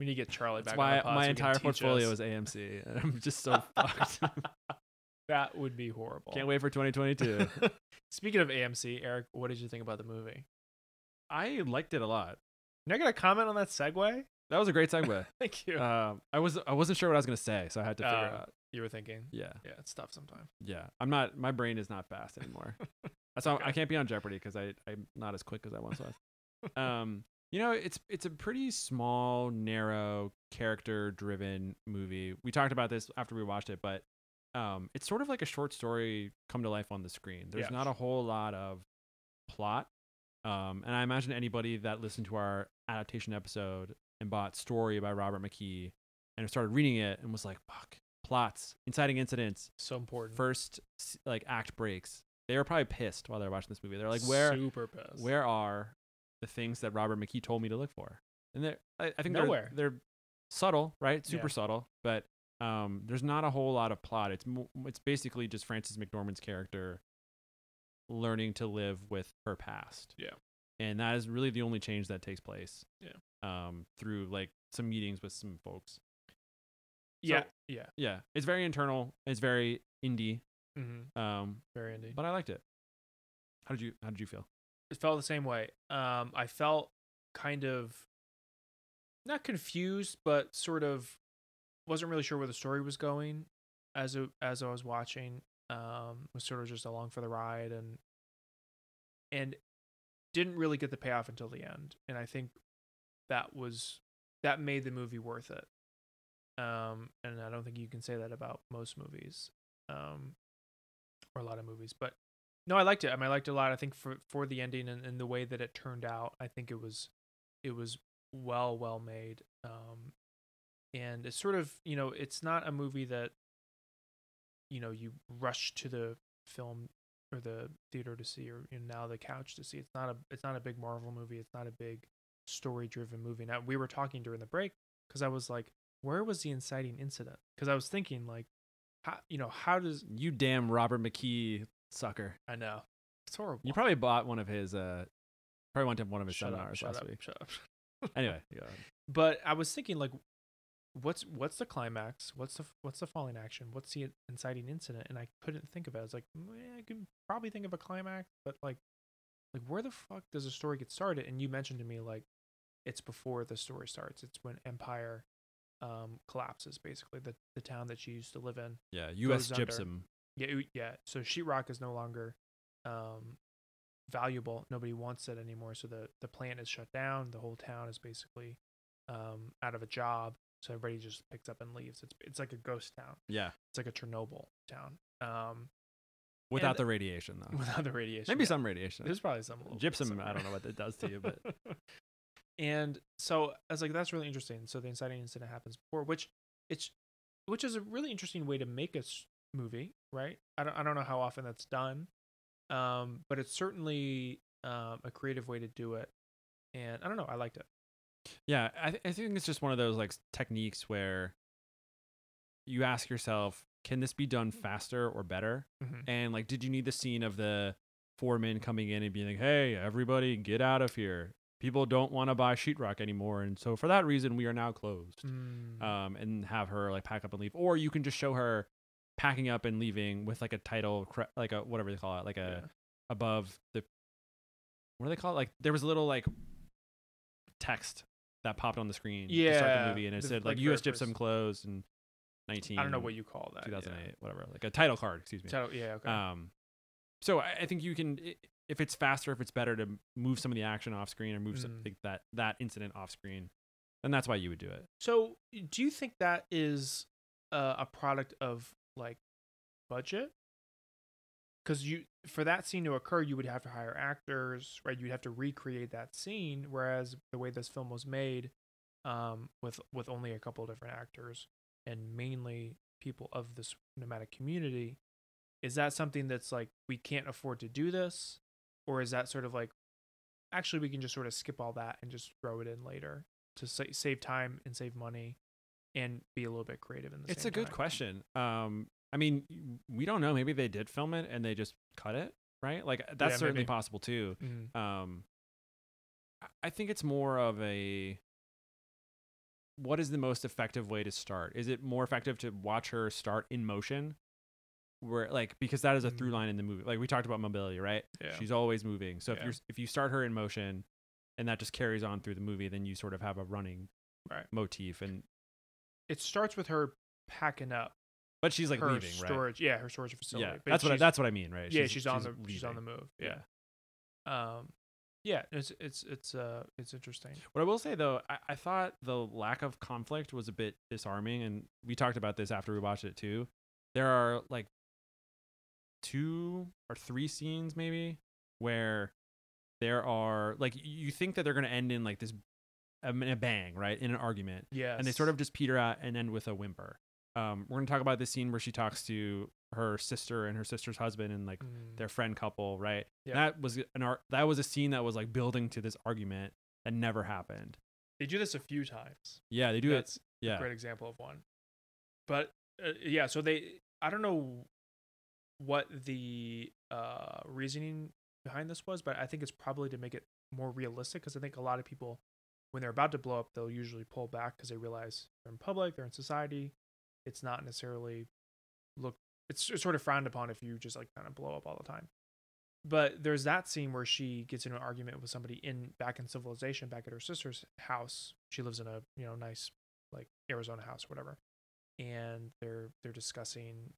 We need to get Charlie That's back on why the pod my so he can entire teach portfolio us. is AMC, and I'm just so fucked. That would be horrible. Can't wait for 2022. Speaking of AMC, Eric, what did you think about the movie? I liked it a lot. You're not gonna comment on that segue? That was a great segue. Thank you. I wasn't sure what I was gonna say, so I had to figure it out. You were thinking? Yeah, Yeah, it's tough sometimes. yeah. I'm not. My brain is not fast anymore. That's why I can't be on Jeopardy because I'm not as quick as I once was. It's a pretty small, narrow, character-driven movie. We talked about this after we watched it, but it's sort of like a short story come to life on the screen. There's not a whole lot of plot, and I imagine anybody that listened to our adaptation episode and bought Story by Robert McKee and started reading it and was like, "Fuck, plots, inciting incidents, So important. first like act breaks." They were probably pissed while they were watching this movie. They're like, Super pissed. where are the things that Robert McKee told me to look for? And I think Nowhere. they're subtle, right? Super Yeah. subtle, but there's not a whole lot of plot. It's basically just Frances McDormand's character learning to live with her past. Yeah. And that is really the only change that takes place. Yeah. Through like some meetings with some folks. Yeah. So- Yeah. Yeah. It's very internal. It's very indie. Mm-hmm. Very indie. But I liked it. How did you feel? It felt the same way. I felt kind of not confused, but sort of wasn't really sure where the story was going as I was watching. Was sort of just along for the ride and didn't really get the payoff until the end. And I think that made the movie worth it. And I don't think you can say that about most movies, or a lot of movies. But no, I liked it. I mean, I liked it a lot. I think for the ending and the way that it turned out, I think it was well made. And it's sort of, it's not a movie that, you rush to the film or the theater to see, or now the couch to see. It's not a big Marvel movie. It's not a big story-driven movie. Now, we were talking during the break because I was like, where was the inciting incident? Because I was thinking like, how does You damn Robert McKee sucker. I know it's horrible. You probably bought one of his probably went to one of his Shut seminars up, last week. Shut up. Anyway, go ahead. But I was thinking like, what's the climax? What's the falling action? What's the inciting incident? And I couldn't think of it. I was like, I could probably think of a climax, but like where the fuck does the story get started? And you mentioned to me like it's before the story starts. It's when Empire collapses, basically the town that she used to live in. Yeah, U.S. goes under. Gypsum. Yeah. So sheetrock is no longer valuable. Nobody wants it anymore. So the plant is shut down. The whole town is basically out of a job. So everybody just picks up and leaves. It's like a ghost town. Yeah, It's like a Chernobyl town. without And- the radiation though. Without the radiation. Maybe yeah. some radiation. There's probably some little bit Gypsum. somewhere. I don't know what it does to you, but And so I was like, that's really interesting. So the inciting incident happens before, which is a really interesting way to make a movie, right? I don't know how often that's done, but it's certainly a creative way to do it. And I don't know, I liked it. yeah, I think it's just one of those like techniques where you ask yourself, can this be done faster or better? Mm-hmm. And like, did you need the scene of the foreman coming in and being like, "Hey, everybody, get out of here. People don't want to buy sheetrock anymore, and so for that reason, we are now closed." And have her like pack up and leave, or you can just show her packing up and leaving with like a title, like a whatever they call it, like a above the what do they call it? Like there was a little like text that popped on the screen to start the movie, and it said like U.S. Gypsum closed, and 19. I don't know what you call that. 2008, whatever, like a title card. Excuse me. Yeah. Okay. So I think you can, if it's faster, if it's better to move some of the action off screen or move something that incident off screen, then that's why you would do it. So do you think that is a product of like budget? Because for that scene to occur, you would have to hire actors, right? You'd have to recreate that scene. Whereas the way this film was made, with only a couple of different actors and mainly people of this nomadic community, is that something that's like, we can't afford to do this? Or is that sort of like, actually we can just sort of skip all that and just throw it in later to save time and save money and be a little bit creative in the It's same a good time? question. I mean, we don't know. Maybe they did film it and they just cut it, right? Like that's certainly possible too. I think it's more of a, what is the most effective way to start? Is it more effective to watch her start in motion, where like, because that is a through line in the movie. Like we talked about mobility, right? Yeah. She's always moving. So if you start her in motion and that just carries on through the movie, then you sort of have a running motif. And it starts with her packing up. But she's like her leaving, storage, right? Yeah, her storage facility. Yeah, but that's what I mean, right? She's on the move. Yeah. Yeah, it's interesting. What I will say though, I thought the lack of conflict was a bit disarming, and we talked about this after we watched it too. There are like 2 or 3 scenes maybe where there are like, you think that they're going to end in like this in a bang, right? In an argument. Yeah. And they sort of just peter out and end with a whimper. We're going to talk about this scene where she talks to her sister and her sister's husband and like their friend couple, right? Yeah. That was a scene that was like building to this argument that never happened. They do this a few times. Yeah, they do. That's a great example of one. But so I don't know what the reasoning behind this was, but I think it's probably to make it more realistic, because I think a lot of people, when they're about to blow up, they'll usually pull back because they realize they're in public, they're in society. It's not necessarily it's sort of frowned upon if you just like kind of blow up all the time. But there's that scene where she gets into an argument with somebody back in civilization, back at her sister's house. She lives in a nice like Arizona house or whatever, and they're discussing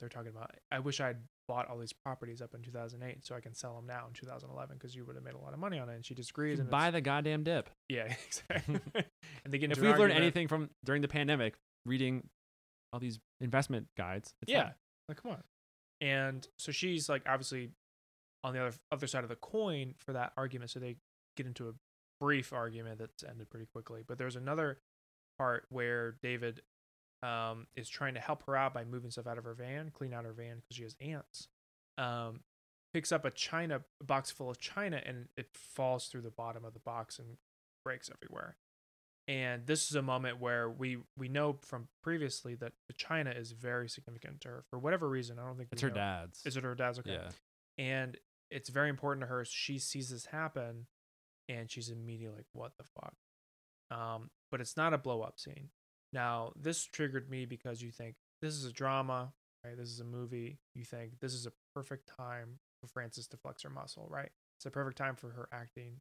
they're talking about, I wish I'd bought all these properties up in 2008 so I can sell them now in 2011 because you would have made a lot of money on it. And she disagrees. And buy the goddamn dip. Yeah, exactly. And they get into if we've learned anything from during the pandemic, reading all these investment guides. Like, come on. And so she's like obviously on the other side of the coin for that argument. So they get into a brief argument that's ended pretty quickly. But there's another part where David is trying to help her out by moving stuff out of her van, clean out her van because she has ants. Picks up a box full of china, and it falls through the bottom of the box and breaks everywhere. And this is a moment where we know from previously that the china is very significant to her for whatever reason. I don't think it's her dad's. Is it her dad's? Okay. Yeah. And it's very important to her. She sees this happen, and she's immediately like, "What the fuck?" But it's not a blow up scene. Now, this triggered me because you think this is a drama, right? This is a movie. You think this is a perfect time for Frances to flex her muscle, right? It's a perfect time for her acting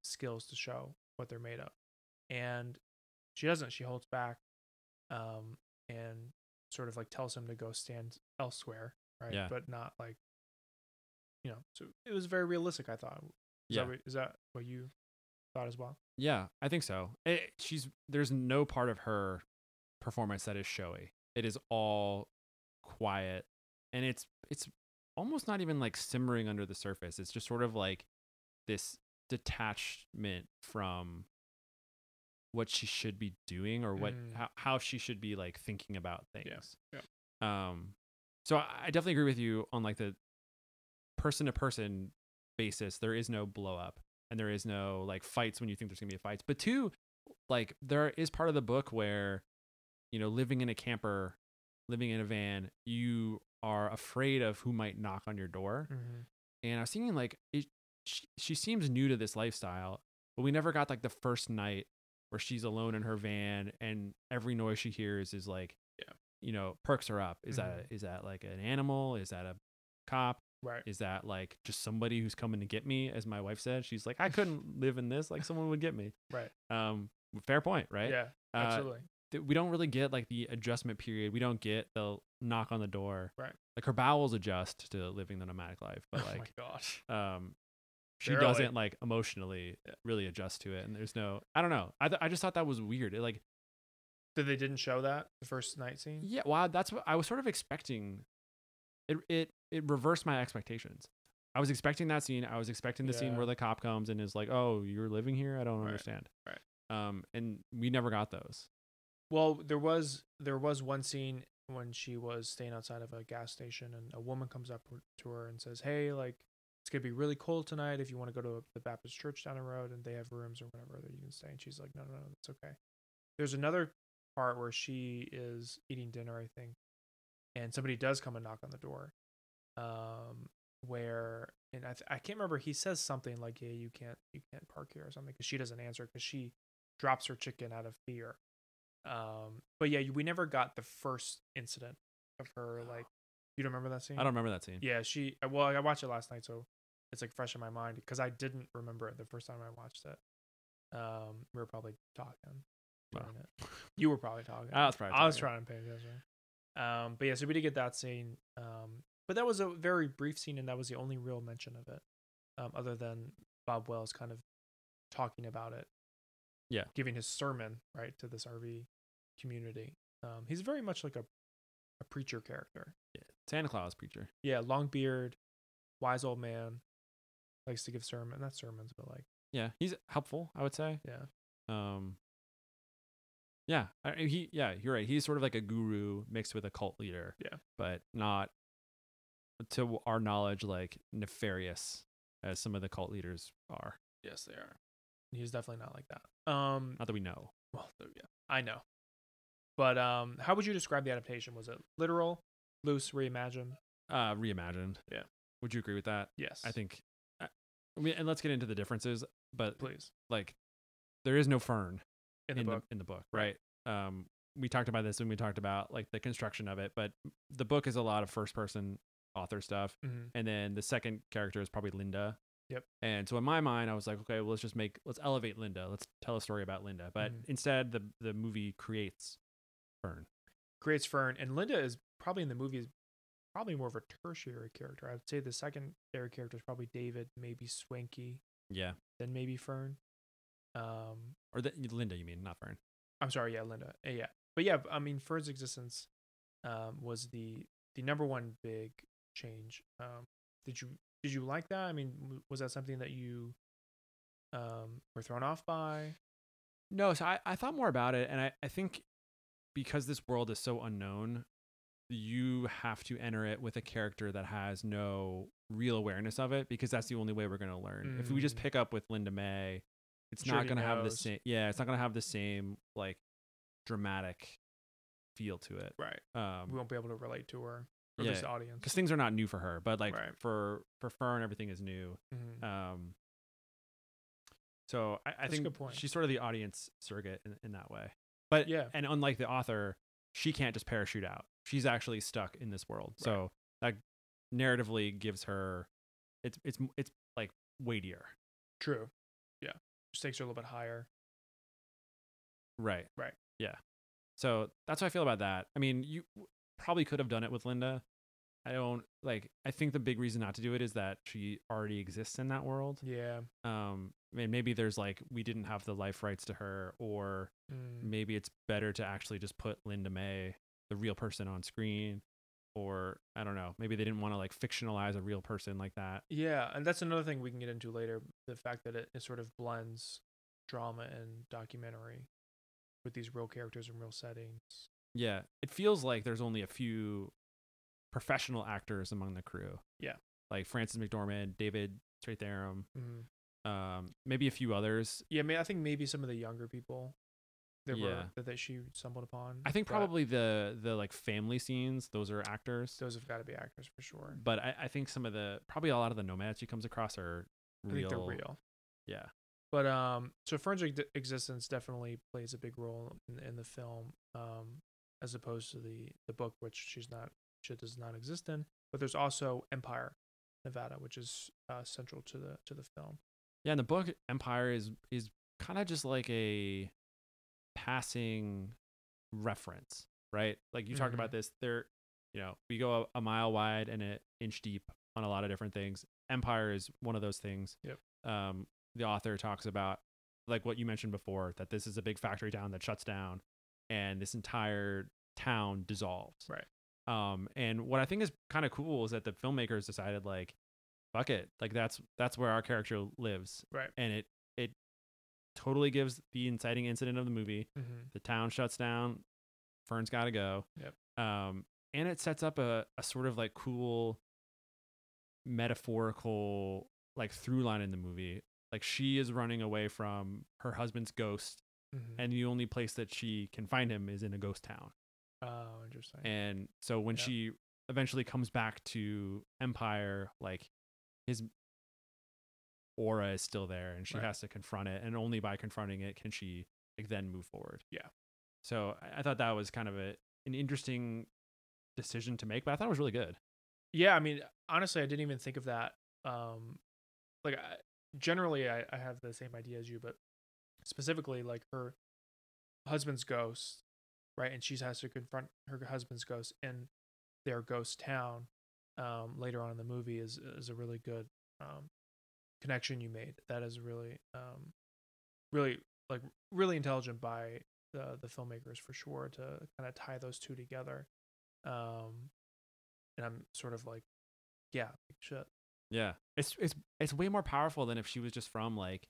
skills to show what they're made of. And she doesn't. She holds back and sort of like tells him to go stand elsewhere, right? Yeah. But not like, so it was very realistic, I thought. Is that what you thought as well? Yeah, I think so. There's no part of her performance that is showy. It is all quiet, and it's almost not even like simmering under the surface. It's just sort of like this detachment from what she should be doing or how she should be like thinking about things. Yeah. So I definitely agree with you on like the person to person basis. There is no blow up. And there is no like fights when you think there's gonna be fights. But 2, like there is part of the book where, living in a camper, living in a van, you are afraid of who might knock on your door. Mm-hmm. And I was thinking like she seems new to this lifestyle, but we never got like the first night where she's alone in her van and every noise she hears is like, perks her up. Is that like an animal? Is that a cop? Right. Is that like just somebody who's coming to get me? As my wife said, she's like, I couldn't live in this. Like someone would get me. Right. Fair point. Right. Yeah. Absolutely. we don't really get like the adjustment period. We don't get the knock on the door. Right. Like her bowels adjust to living the nomadic life, but Oh my like, gosh. she Barely. doesn't like emotionally really adjust to it. And there's no, I don't know. I just thought that was weird. It like, They didn't show that the first night scene. yeah, wow, that's what I was sort of expecting. It reversed my expectations. I was expecting that scene. I was expecting the scene Yeah. where the cop comes and is like, "Oh, you're living here? I don't Right. understand." Right. And we never got those. Well, there was one scene when she was staying outside of a gas station, and a woman comes up to her and says, "Hey, like it's gonna be really cold tonight. If you want to go to the Baptist church down the road, and they have rooms or whatever that you can stay." And she's like, "No, that's okay." There's another part where she is eating dinner, I think, and somebody does come and knock on the door. Where and I can't remember. He says something like, "Yeah, you can't park here" or something, because she doesn't answer because she drops her chicken out of fear. But yeah, we never got the first incident of her. Like, you don't remember that scene? I don't remember that scene. Yeah, well, I watched it last night, so it's like fresh in my mind because I didn't remember it the first time I watched it. We were probably talking. Doing it. You were probably talking. I was probably. I was trying to pay attention. But yeah, so we did get that scene. But that was a very brief scene, and that was the only real mention of it, other than Bob Wells kind of talking about it. Yeah, giving his sermon right to this RV community. He's very much like a preacher character. Yeah, Santa Claus preacher. Yeah, long beard, wise old man, likes to give not sermons, but like. Yeah, he's helpful, I would say. Yeah. Yeah, you're right. He's sort of like a guru mixed with a cult leader. Yeah. But not, to our knowledge, like nefarious as some of the cult leaders are. Yes, they are. He's definitely not like that. Not that we know. Well, yeah, I know. But how would you describe the adaptation? Was it literal, loose, reimagined? Reimagined. Yeah. Would you agree with that? Yes. I think. And let's get into the differences. But please, like, there is no Fern in the book, right? We talked about this when we talked about like the construction of it, but the book is a lot of first person author stuff, and then the second character is probably Linda. Yep. And so in my mind, I was like, okay, well, let's elevate Linda. Let's tell a story about Linda. But instead, the movie creates Fern. And Linda is probably in the movie is probably more of a tertiary character. I would say the secondary character is probably David, maybe Swanky. Yeah. Then maybe Fern. Linda, you mean, not Fern. I'm sorry, yeah, Linda. Yeah. But yeah, I mean, Fern's existence was the number one big change. Did you like that? I mean, was that something that you were thrown off by? No, so I thought more about it, and I think because this world is so unknown, you have to enter it with a character that has no real awareness of it, because that's the only way we're going to learn. If we just pick up with Linda May, it's not going to have the same. Yeah, it's not going to have the same like dramatic feel to it. Right. We won't be able to relate to her. Or this audience, because things are not new for her, but like for Fern, everything is new. So I think she's sort of the audience surrogate in that way. But yeah, and unlike the author, she can't just parachute out. She's actually stuck in this world. Right. So that narratively gives her it's like weightier. True. Yeah. Stakes are a little bit higher. Right. Right. Yeah. So that's how I feel about that. I mean, you probably could have done it with Linda. I think the big reason not to do it is that she already exists in that world. Yeah. Maybe there's like, we didn't have the life rights to her, or maybe it's better to actually just put Linda May, the real person, on screen, or I don't know, maybe they didn't want to like fictionalize a real person like that. Yeah. And that's another thing we can get into later. The fact that it sort of blends drama and documentary with these real characters and real settings. Yeah. It feels like there's only a few professional actors among the crew. Yeah. Like Frances McDormand, David Strathairn, maybe a few others. Yeah, I think maybe some of the younger people that she stumbled upon. I think probably the like family scenes, those are actors. Those have got to be actors for sure. But I think probably a lot of the nomads she comes across are real. I think they're real. Yeah. But so Fern's existence definitely plays a big role in the film, as opposed to the book, which she does not exist in. But there's also Empire, Nevada, which is central to the film. Yeah, and the book Empire is kind of just like a passing reference, right? Like you talked about this, we go a mile wide and an inch deep on a lot of different things. Empire is one of those things. Yep. The author talks about, like what you mentioned before, that this is a big factory town that shuts down and this entire town dissolves. Right. And what I think is kind of cool is that the filmmakers decided, like, fuck it, like that's where our character lives. Right. And it totally gives the inciting incident of the movie. The town shuts down, Fern's got to go. Yep. And it sets up a sort of like cool metaphorical like through line in the movie. Like she is running away from her husband's ghost, and the only place that she can find him is in a ghost town. Oh, interesting. And so when she eventually comes back to Empire, like his aura is still there, and she has to confront it, and only by confronting it can she like then move forward. Yeah. So I thought that was kind of an interesting decision to make, but I thought it was really good. Yeah, I mean, honestly, I didn't even think of that. Generally, I have the same idea as you, but specifically, like her husband's ghost, right? And she has to confront her husband's ghost in their ghost town. Later on in the movie is a really good connection you made. That is really, really intelligent by the filmmakers for sure to kind of tie those two together. And I'm sort of like, yeah, shit. Yeah, it's way more powerful than if she was just from like,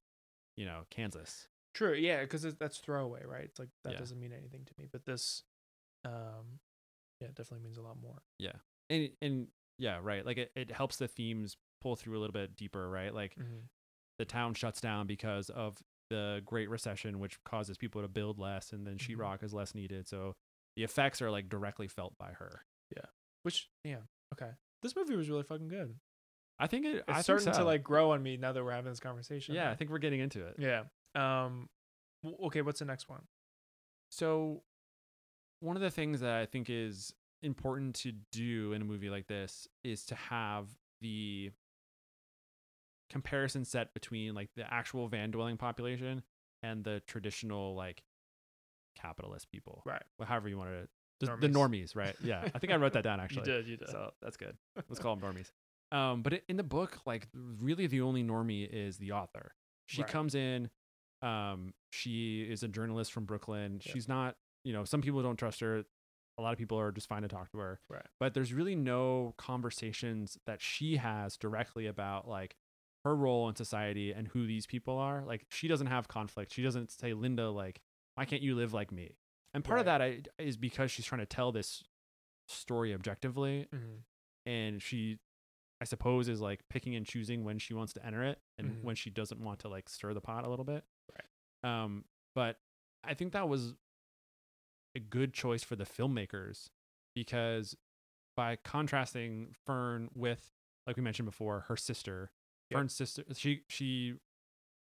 Kansas. True, yeah, because that's throwaway, right? It's like that doesn't mean anything to me, but this, it definitely means a lot more. Yeah, and yeah, right. Like it helps the themes pull through a little bit deeper, right? Like the town shuts down because of the Great Recession, which causes people to build less, and then sheetrock is less needed. So the effects are like directly felt by her. Yeah. Which, okay. This movie was really fucking good. I think it's starting to like grow on me now that we're having this conversation. Yeah, I think we're getting into it. Yeah. Okay, what's the next one? So one of the things that I think is important to do in a movie like this is to have the comparison set between like the actual van dwelling population and the traditional like capitalist people. Right. Well, however you want to. The normies, right? Yeah, I think I wrote that down actually. You did. So that's good. Let's call them normies. But in the book, like really the only normie is the author. She comes in. She is a journalist from Brooklyn. Yeah. She's not, some people don't trust her. A lot of people are just fine to talk to her. Right. But there's really no conversations that she has directly about like her role in society and who these people are. Like she doesn't have conflict. She doesn't say, Linda, like, why can't you live like me? And part of that is because she's trying to tell this story objectively. And she, I suppose, is like picking and choosing when she wants to enter it and when she doesn't want to like stir the pot a little bit. Right. But I think that was a good choice for the filmmakers because by contrasting Fern with, like we mentioned before, her sister, Fern's sister, she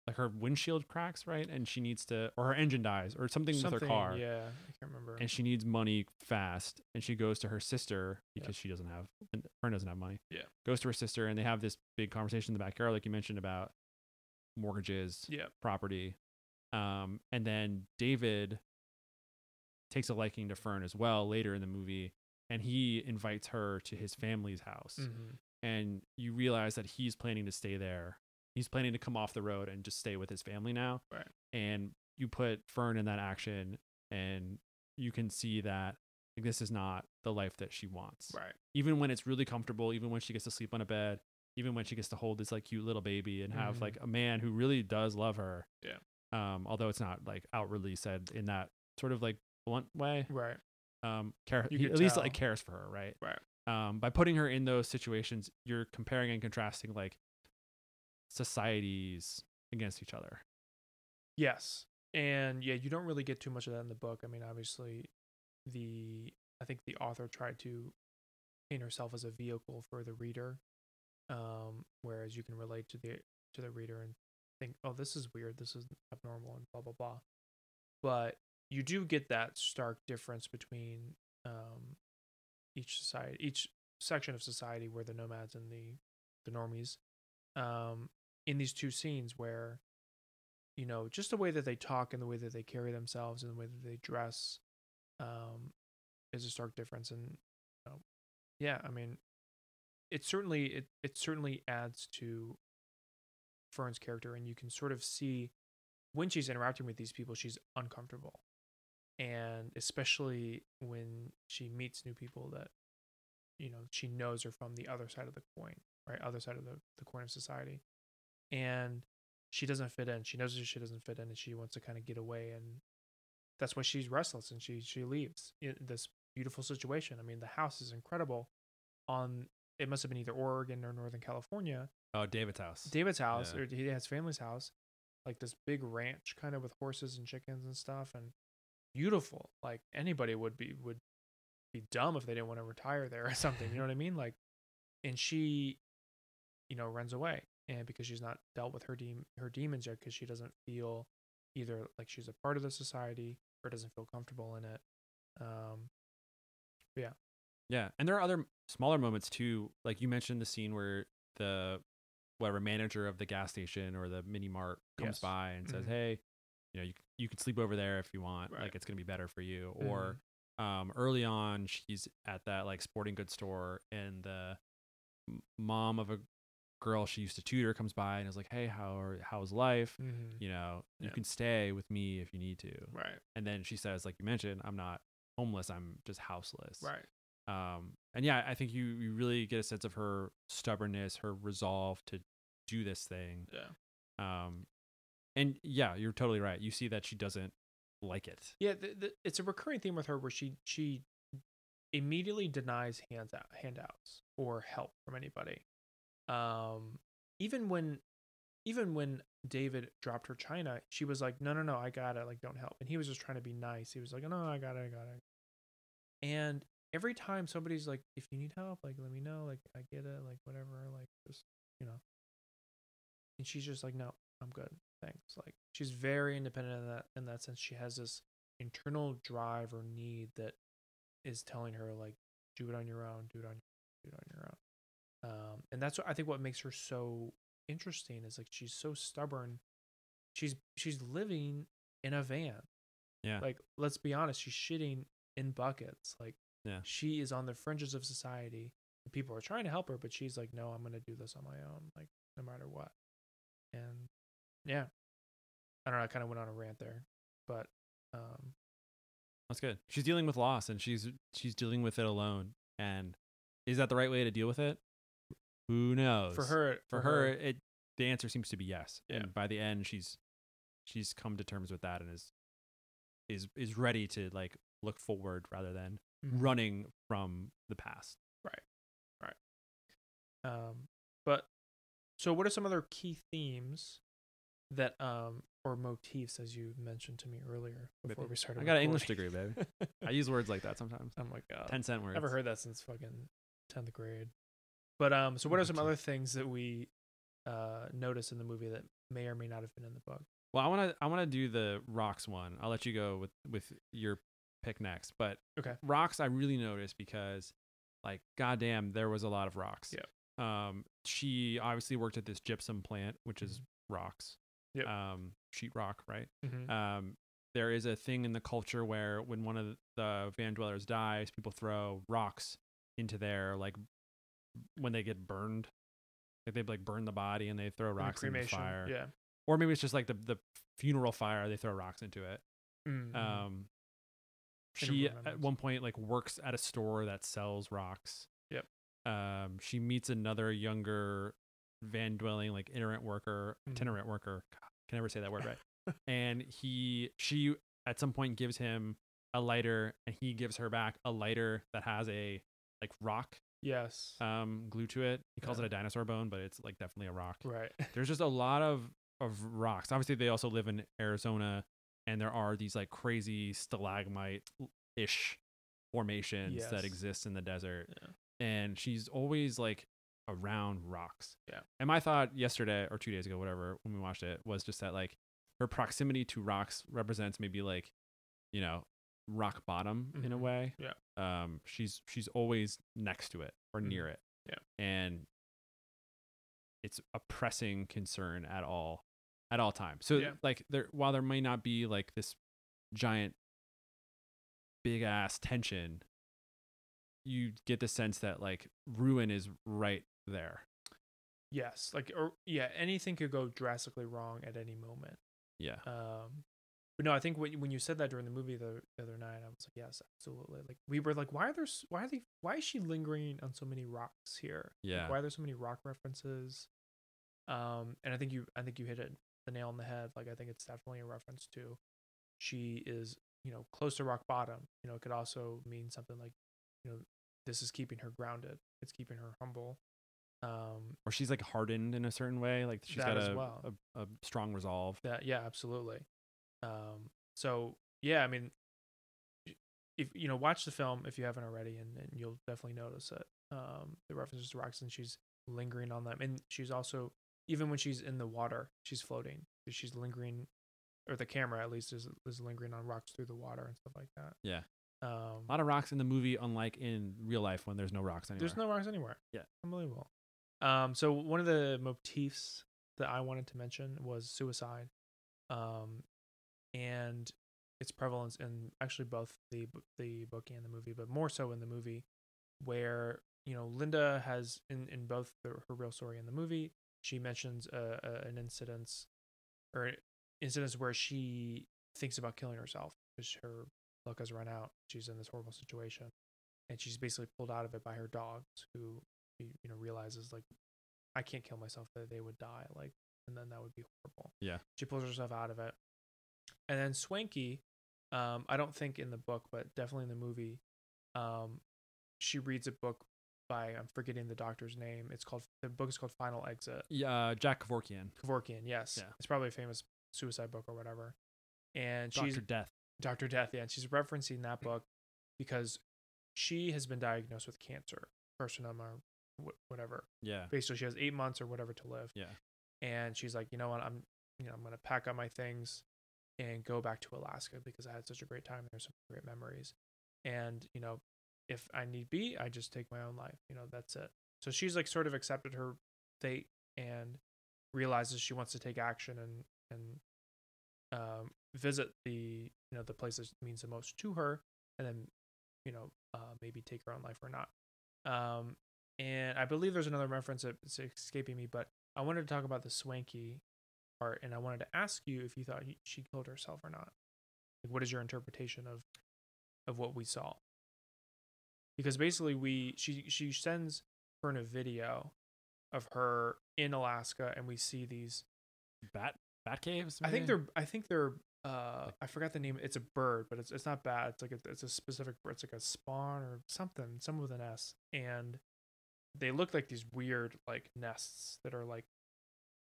like her windshield cracks, right? And she needs to, or her engine dies or something with her car. Yeah, I can't remember. And she needs money fast. And she goes to her sister because Fern doesn't have money. Yeah. Goes to her sister and they have this big conversation in the backyard, like you mentioned, about mortgages, property. And then David takes a liking to Fern as well later in the movie. And he invites her to his family's house. And you realize that he's planning to stay there. He's planning to come off the road and just stay with his family now. Right. And you put Fern in that action and you can see that like, this is not the life that she wants. Right. Even when it's really comfortable, even when she gets to sleep on a bed, even when she gets to hold this like cute little baby and have like a man who really does love her. Yeah. Although it's not like outwardly said in that sort of like blunt way. Right. He at least like cares for her. Right. Right. By putting her in those situations, you're comparing and contrasting like societies against each other. Yes. And you don't really get too much of that in the book. I mean, obviously I think the author tried to paint herself as a vehicle for the reader. Whereas you can relate to the reader and think, oh, this is weird, this is abnormal and blah blah blah. But you do get that stark difference between each section of society where the nomads and the normies in these two scenes where just the way that they talk and the way that they carry themselves and the way that they dress is a stark difference. And yeah, I mean, it certainly adds to Fern's character, and you can sort of see when she's interacting with these people, she's uncomfortable, and especially when she meets new people that she knows are from the other side of the coin, right? Other side of the coin of society, and she doesn't fit in. She knows that she doesn't fit in, and she wants to kind of get away, and that's why she's restless, and she leaves this beautiful situation. I mean, the house is incredible. It must have been either Oregon or Northern California. Oh, David's house. Yeah. Or he has family's house, like this big ranch kind of with horses and chickens and stuff, and beautiful. Like anybody would be dumb if they didn't want to retire there or something. You know what I mean? Like, and she, runs away, and because she's not dealt with her demons yet, because she doesn't feel either like she's a part of the society or doesn't feel comfortable in it. Yeah. Yeah, and there are other smaller moments too. Like you mentioned the scene where the whatever manager of the gas station or the mini mart comes by and says, "Hey, you can sleep over there if you want. Right. Like it's gonna be better for you." Mm-hmm. Or early on, she's at that like sporting goods store, and the mom of a girl she used to tutor comes by and is like, "Hey, how's life? Mm-hmm. You can stay with me if you need to." Right. And then she says, like you mentioned, "I'm not homeless. I'm just houseless." Right. And yeah, I think you really get a sense of her stubbornness, her resolve to do this thing. Yeah. And yeah, you're totally right. You see that she doesn't like it. Yeah, it's a recurring theme with her where she immediately denies handouts or help from anybody. Even when David dropped her china, she was like, no, I got it. Like, don't help. And he was just trying to be nice. He was like, no, I got it. And every time somebody's like, if you need help, like, let me know. Like, I get it. Like, whatever. Like, just, And she's just like, no, I'm good. Thanks. Like, she's very independent in that sense. She has this internal drive or need that is telling her, like, do it on your own. Do it on your own. And that's what makes her so interesting is like she's so stubborn. She's living in a van. Yeah. Like, let's be honest, she's shitting in buckets. Like, yeah. She is on the fringes of society. And people are trying to help her, but she's like, no, I'm gonna do this on my own, like no matter what. And yeah, I don't know. I kind of went on a rant there, but that's good. She's dealing with loss, and she's dealing with it alone. And is that the right way to deal with it? Who knows? For her, the answer seems to be yes. Yeah. And by the end, she's come to terms with that and is ready to like look forward rather than running from the past. Right. But so what are some other key themes that or motifs, as you mentioned to me earlier before we started? I got an English degree, baby. I use words like that sometimes. Oh my god, 10-cent words. Never heard that since fucking 10th grade. But so what are some other things that we notice in the movie that may or may not have been in the book? Well, I want to do the rocks one. I'll let you go with your pick next. But okay, rocks I really noticed because, like, goddamn, there was a lot of rocks. Yeah. She obviously worked at this gypsum plant, which is rocks. Yep. Sheetrock, right? Mm-hmm. There is a thing in the culture where when one of the van dwellers dies, people throw rocks into their, like, when they get burned, like they like burn the body and they throw rocks in the fire. Yeah. Or maybe it's just like the funeral fire, they throw rocks into it. Mm-hmm. She at one point like works at a store that sells rocks. Yep. She meets another younger van dwelling like itinerant worker. God, can never say that word right. And she at some point gives him a lighter, and he gives her back a lighter that has a like rock. Yes. Glued to it. He calls it a dinosaur bone, but it's like definitely a rock. Right. There's just a lot of rocks. Obviously, they also live in Arizona, and there are these like crazy stalagmite-ish formations that exist in the desert. Yeah. And she's always like around rocks. Yeah. And my thought yesterday or 2 days ago, whatever, when we watched it, was just that like her proximity to rocks represents maybe like, rock bottom in a way. Yeah. She's always next to it or near it. Yeah. And it's a pressing concern at all times. So like while there may not be like this giant big ass tension, you get the sense that like ruin is right there. Yes, like, or yeah, anything could go drastically wrong at any moment. Yeah. But no, I think when you said that during the movie the other night, I was like, yes, absolutely. Like we were like, why is she lingering on so many rocks here? Yeah. Like, why are there so many rock references? And I think you hit it the nail on the head. Like I think it's definitely a reference to she is, close to rock bottom. It could also mean something like, this is keeping her grounded. It's keeping her humble. Or she's like hardened in a certain way. Like she's got a strong resolve. Yeah, absolutely. So yeah, I mean, if watch the film if you haven't already, and you'll definitely notice it. The references to rocks, and she's lingering on them, and she's also, even when she's in the water, she's floating. She's lingering, or the camera at least is lingering on rocks through the water and stuff like that. Yeah. A lot of rocks in the movie, unlike in real life when there's no rocks anywhere. There's no rocks anywhere. Yeah. Unbelievable. So one of the motifs that I wanted to mention was suicide. And its prevalence in actually both the book and the movie, but more so in the movie, where Linda has in both her real story and the movie, she mentions an incident where she thinks about killing herself because her luck has run out. She's in this horrible situation, and she's basically pulled out of it by her dogs, who realizes like, I can't kill myself, that they would die, like, and then that would be horrible. Yeah. She pulls herself out of it. And then Swanky, I don't think in the book, but definitely in the movie, she reads a book by, I'm forgetting the doctor's name. The book is called Final Exit. Yeah, Jack Kevorkian. Kevorkian, yes. Yeah. It's probably a famous suicide book or whatever. And she's Dr. Death, yeah. And she's referencing that book because she has been diagnosed with cancer, carcinoma, or whatever. Yeah. Basically, she has 8 months or whatever to live. Yeah. And she's like, you know what, I'm going to pack up my things and go back to Alaska because I had such a great time. There's some great memories. And, if I need be, I just take my own life. That's it. So she's like sort of accepted her fate and realizes she wants to take action and visit the place that means the most to her, and then, maybe take her own life or not. And I believe there's another reference that's escaping me, but I wanted to talk about the Swanky part, and I wanted to ask you if you thought she killed herself or not. Like, what is your interpretation of what we saw? Because basically she sends Fern a video of her in Alaska, and we see these bat caves. Maybe? I think they're I forgot the name. It's a bird, but it's not bat. It's like it's a specific bird. It's like a spawn or something, some with an S, and they look like these weird like nests that are like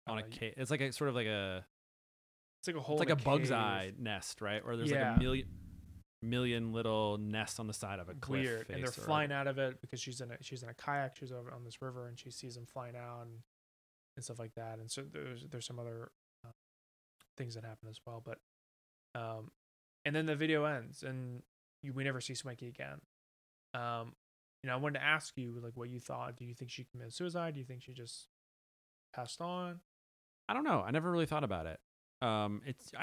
on a cave. It's like a sort of like a. It's like a hole. It's like a bug's eye nest, right? Or there's like a million little nests on the side of a cliff. Weird, and they're flying out of it because she's in a kayak. She's over on this river, and she sees them flying out and stuff like that. And so there's some other things that happen as well. But and then the video ends, and we never see Swanky again. I wanted to ask you like what you thought. Do you think she committed suicide? Do you think she just passed on? I don't know. I never really thought about it. I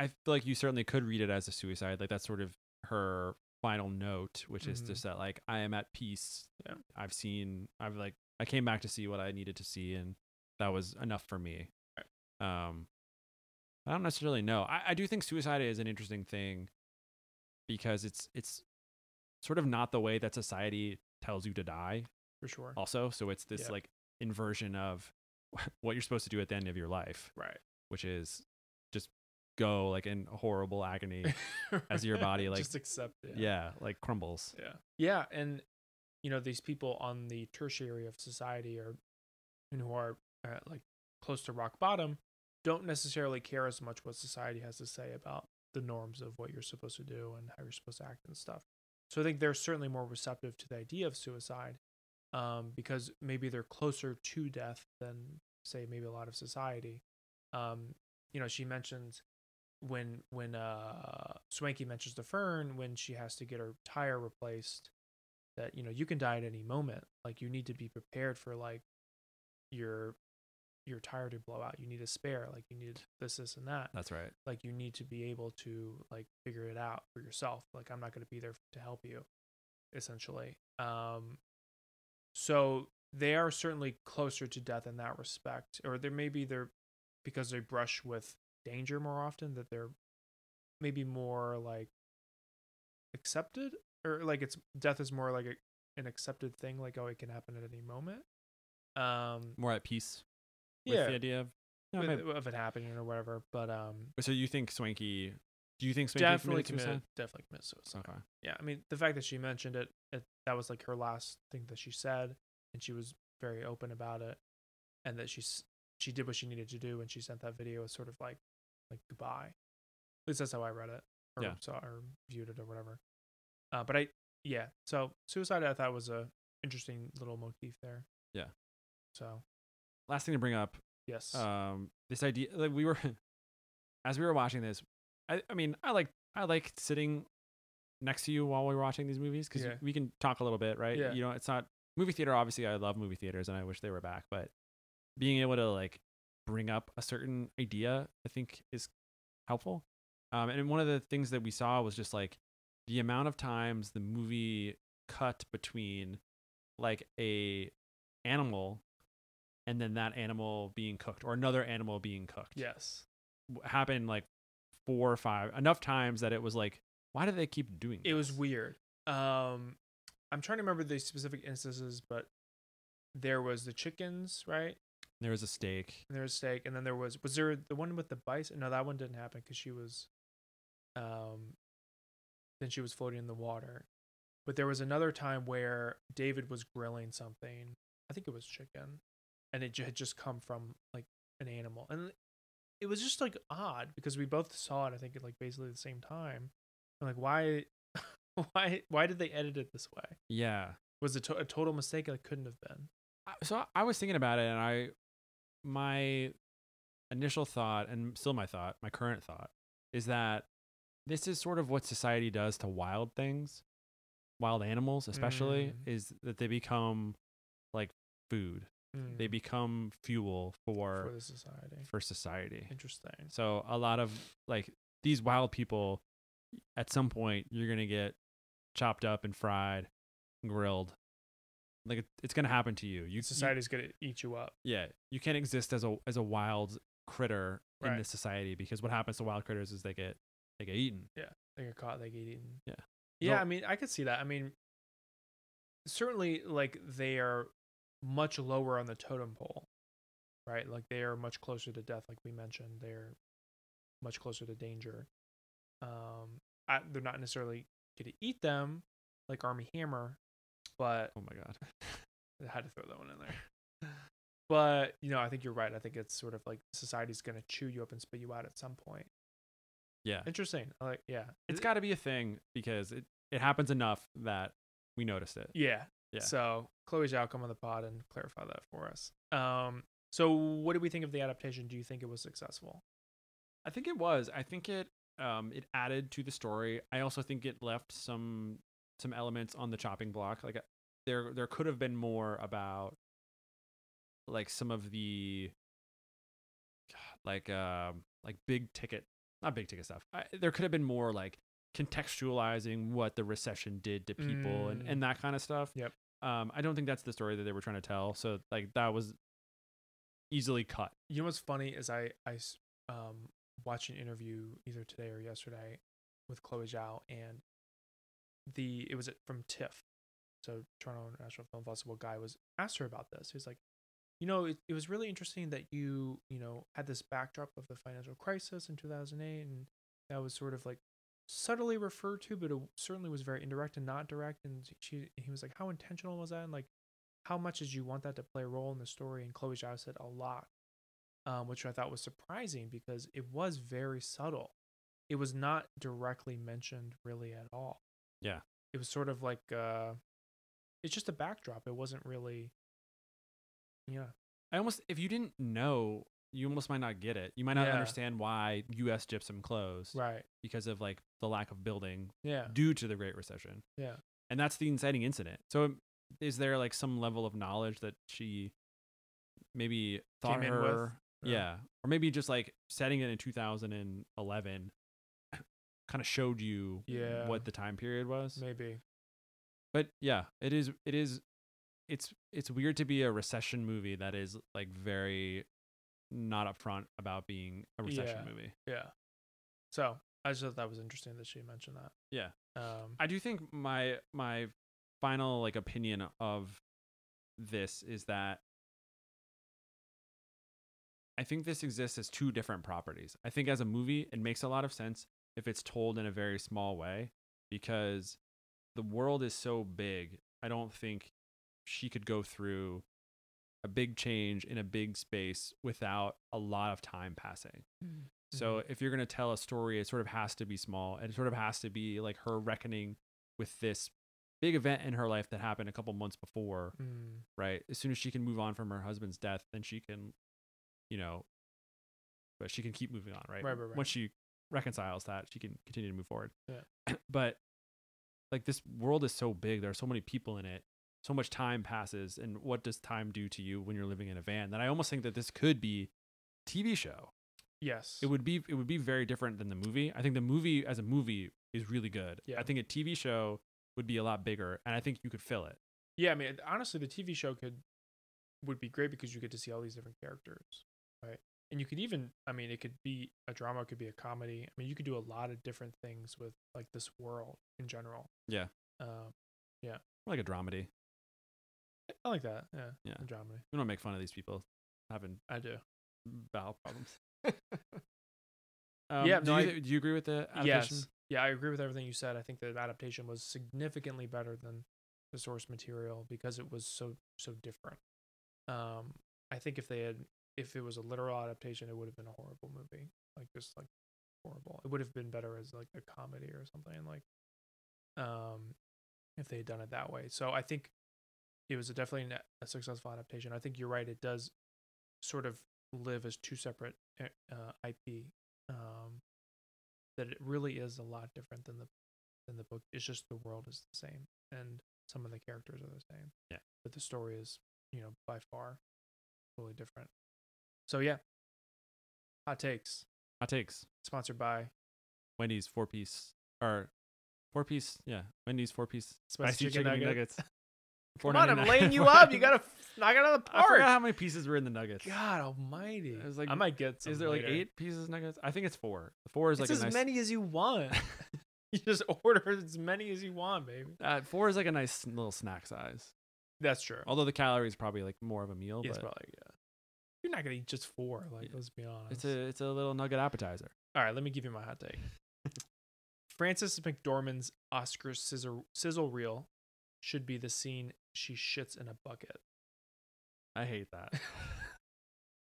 feel like you certainly could read it as a suicide. Like that's sort of her final note, which is just that like, I am at peace. Yeah. I came back to see what I needed to see, and that was enough for me. Right. I don't necessarily know. I do think suicide is an interesting thing because it's sort of not the way that society tells you to die. For sure. Also, so it's this like inversion of what you're supposed to do at the end of your life. Right. Which is just go like in horrible agony as your body like just accept it. Yeah, like crumbles. Yeah. Yeah, and these people on the tertiary of society who are like close to rock bottom don't necessarily care as much what society has to say about the norms of what you're supposed to do and how you're supposed to act and stuff. So I think they're certainly more receptive to the idea of suicide because maybe they're closer to death than, say, maybe a lot of society. She mentions when Swanky mentions to Fern when she has to get her tire replaced that, you can die at any moment. Like, you need to be prepared for, like, your your tire to blow out. You need a spare. Like you need this, and that. That's right. Like you need to be able to like figure it out for yourself. Like I'm not going to be there to help you, essentially. So they are certainly closer to death in that respect, or they're because they brush with danger more often, that they're maybe more like accepted, or like it's death is more like an accepted thing. Like, oh, it can happen at any moment. More at peace with the idea of of it happening or whatever. But so you think Swanky? Do you think Swanky definitely committed suicide? Okay. Yeah, I mean the fact that she mentioned it, that was like her last thing that she said, and she was very open about it, and that she did what she needed to do, and she sent that video as sort of like goodbye. At least that's how I read it, or saw or viewed it or whatever. But so suicide I thought was a interesting little motif there. Yeah. So last thing to bring up. Yes. This idea, like as we were watching this, I mean, I like sitting next to you while we were watching these movies, because we can talk a little bit, right? Yeah. You know, it's not movie theater. Obviously, I love movie theaters and I wish they were back, but being able to like bring up a certain idea, I think is helpful. And one of the things that we saw was just like the amount of times the movie cut between like a animal and then that animal being cooked, or another animal being cooked. Yes. Happened like 4 or 5 enough times that it was like, why do they keep doing this? It was weird. I'm trying to remember the specific instances, but there was the chickens, right? There was a steak. And there was steak, and then was there the one with the bison? No, that one didn't happen because she was then she was floating in the water. But there was another time where David was grilling something. I think it was chicken, and it had just come from like an animal, and it was just like odd because we both saw it, I think, at like basically the same time. I'm like, why did they edit it this way? Yeah. Was it a total mistake? It couldn't have been. So I was thinking about it, and my initial thought, and still my current thought, is that this is sort of what society does to wild things, wild animals especially, is that they become like food. They become fuel for society. Interesting. So a lot of like these wild people, at some point you're gonna get chopped up and fried, and grilled. Like it's gonna happen to you. Society's gonna eat you up. Yeah, you can't exist as a wild critter in this society, because what happens to wild critters is they get eaten. Yeah, they get caught, they get eaten. Yeah. Yeah, I mean, I could see that. I mean, certainly, like they are much lower on the totem pole, right? Like they are much closer to death, like we mentioned. They're much closer to danger. They're not necessarily going to eat them like Armie Hammer, but oh my god, I had to throw that one in there. But I think you're right. I think it's sort of like society's going to chew you up and spit you out at some point. Yeah, interesting. It's got to be a thing, because it happens enough that we noticed it. Yeah. So Chloé Zhao, come on the pod and clarify that for us. So what do we think of the adaptation? Do you think it was successful? I think it was. I think it added to the story. I also think it left some elements on the chopping block. Like there could have been more about like some of the like big ticket, not big ticket stuff. There could have been more like contextualizing what the recession did to people and that kind of stuff. Yep. I don't think that's the story that they were trying to tell. So like that was easily cut. You know what's funny is I watched an interview either today or yesterday with Chloé Zhao, and it was from TIFF, so Toronto International Film Festival guy was asked her about this. He was like, it was really interesting that you had this backdrop of the financial crisis in 2008, and that was sort of like subtly referred to, but it certainly was very indirect and not direct. And he was like, how intentional was that? And like, how much did you want that to play a role in the story? And Chloé Zhao said a lot, which I thought was surprising because it was very subtle. It was not directly mentioned really at all. Yeah. It was sort of like, it's just a backdrop. It wasn't really, if you didn't know, you almost might not get it. You might not understand why U.S. gypsum closed. Right. Because of like the lack of building. Yeah. Due to the Great Recession. Yeah. And that's the inciting incident. So is there like some level of knowledge that she maybe thought Came in her, with. yeah, or maybe just like setting it in 2011 kind of showed you Yeah. what the time period was. Maybe. But yeah, it's weird to be a recession movie that is like very not upfront about being a recession movie. Yeah. So I just thought that was interesting that she mentioned that. Yeah. I do think my final like opinion of this is that I think this exists as two different properties. I think as a movie, it makes a lot of sense if it's told in a very small way, because the world is so big. I don't think she could go through a big change in a big space without a lot of time passing. Mm-hmm. So if you're going to tell a story, it sort of has to be small, and it sort of has to be like her reckoning with this big event in her life that happened a couple months before, right? As soon as she can move on from her husband's death, then she can, but she can keep moving on, right? Right. Once she reconciles that, she can continue to move forward. Yeah. But like this world is so big, there are so many people in it, so much time passes, and what does time do to you when you're living in a van? That I almost think that this could be a TV show. Yes. It would be very different than the movie. I think the movie as a movie is really good. Yeah. I think a TV show would be a lot bigger, and I think you could fill it. Yeah, I mean, honestly, the TV show would be great because you get to see all these different characters, right? And you could even, I mean, it could be a drama, it could be a comedy. I mean, you could do a lot of different things with like this world in general. Yeah. Yeah. Like a dramedy. I like that. Yeah. Yeah. A dramedy. We don't make fun of these people having I do. bowel problems. Yeah. Do you agree with the adaptation? Yes. Yeah, I agree with everything you said. I think the adaptation was significantly better than the source material because it was so different. I think if it was a literal adaptation, it would have been a horrible movie. Like just like horrible. It would have been better as like a comedy or something, like if they had done it that way. So I think it was definitely a successful adaptation. I think you're right. It does sort of live as two separate IP. That it really is a lot different than the book. It's just the world is the same and some of the characters are the same. Yeah. But the story is, by far totally different. So yeah. Hot takes. Sponsored by Wendy's 4-piece. Yeah. Wendy's 4-piece spicy chicken nuggets. Come on, I'm laying you up. You gotta knock it out of the park. I forgot how many pieces were in the nuggets. God almighty. It was like, I might get some. Is there later. like 8 pieces of nuggets? I think it's 4. The 4 is it's like as many as you want. You just order as many as you want, baby. 4 is like a nice little snack size. That's true. Although the calories probably like more of a meal. Yes, but probably, yeah. You're not gonna eat just 4. Like, let's be honest. It's a little nugget appetizer. All right, let me give you my hot take. Frances McDormand's Oscar sizzle reel should be the scene she shits in a bucket. I hate that.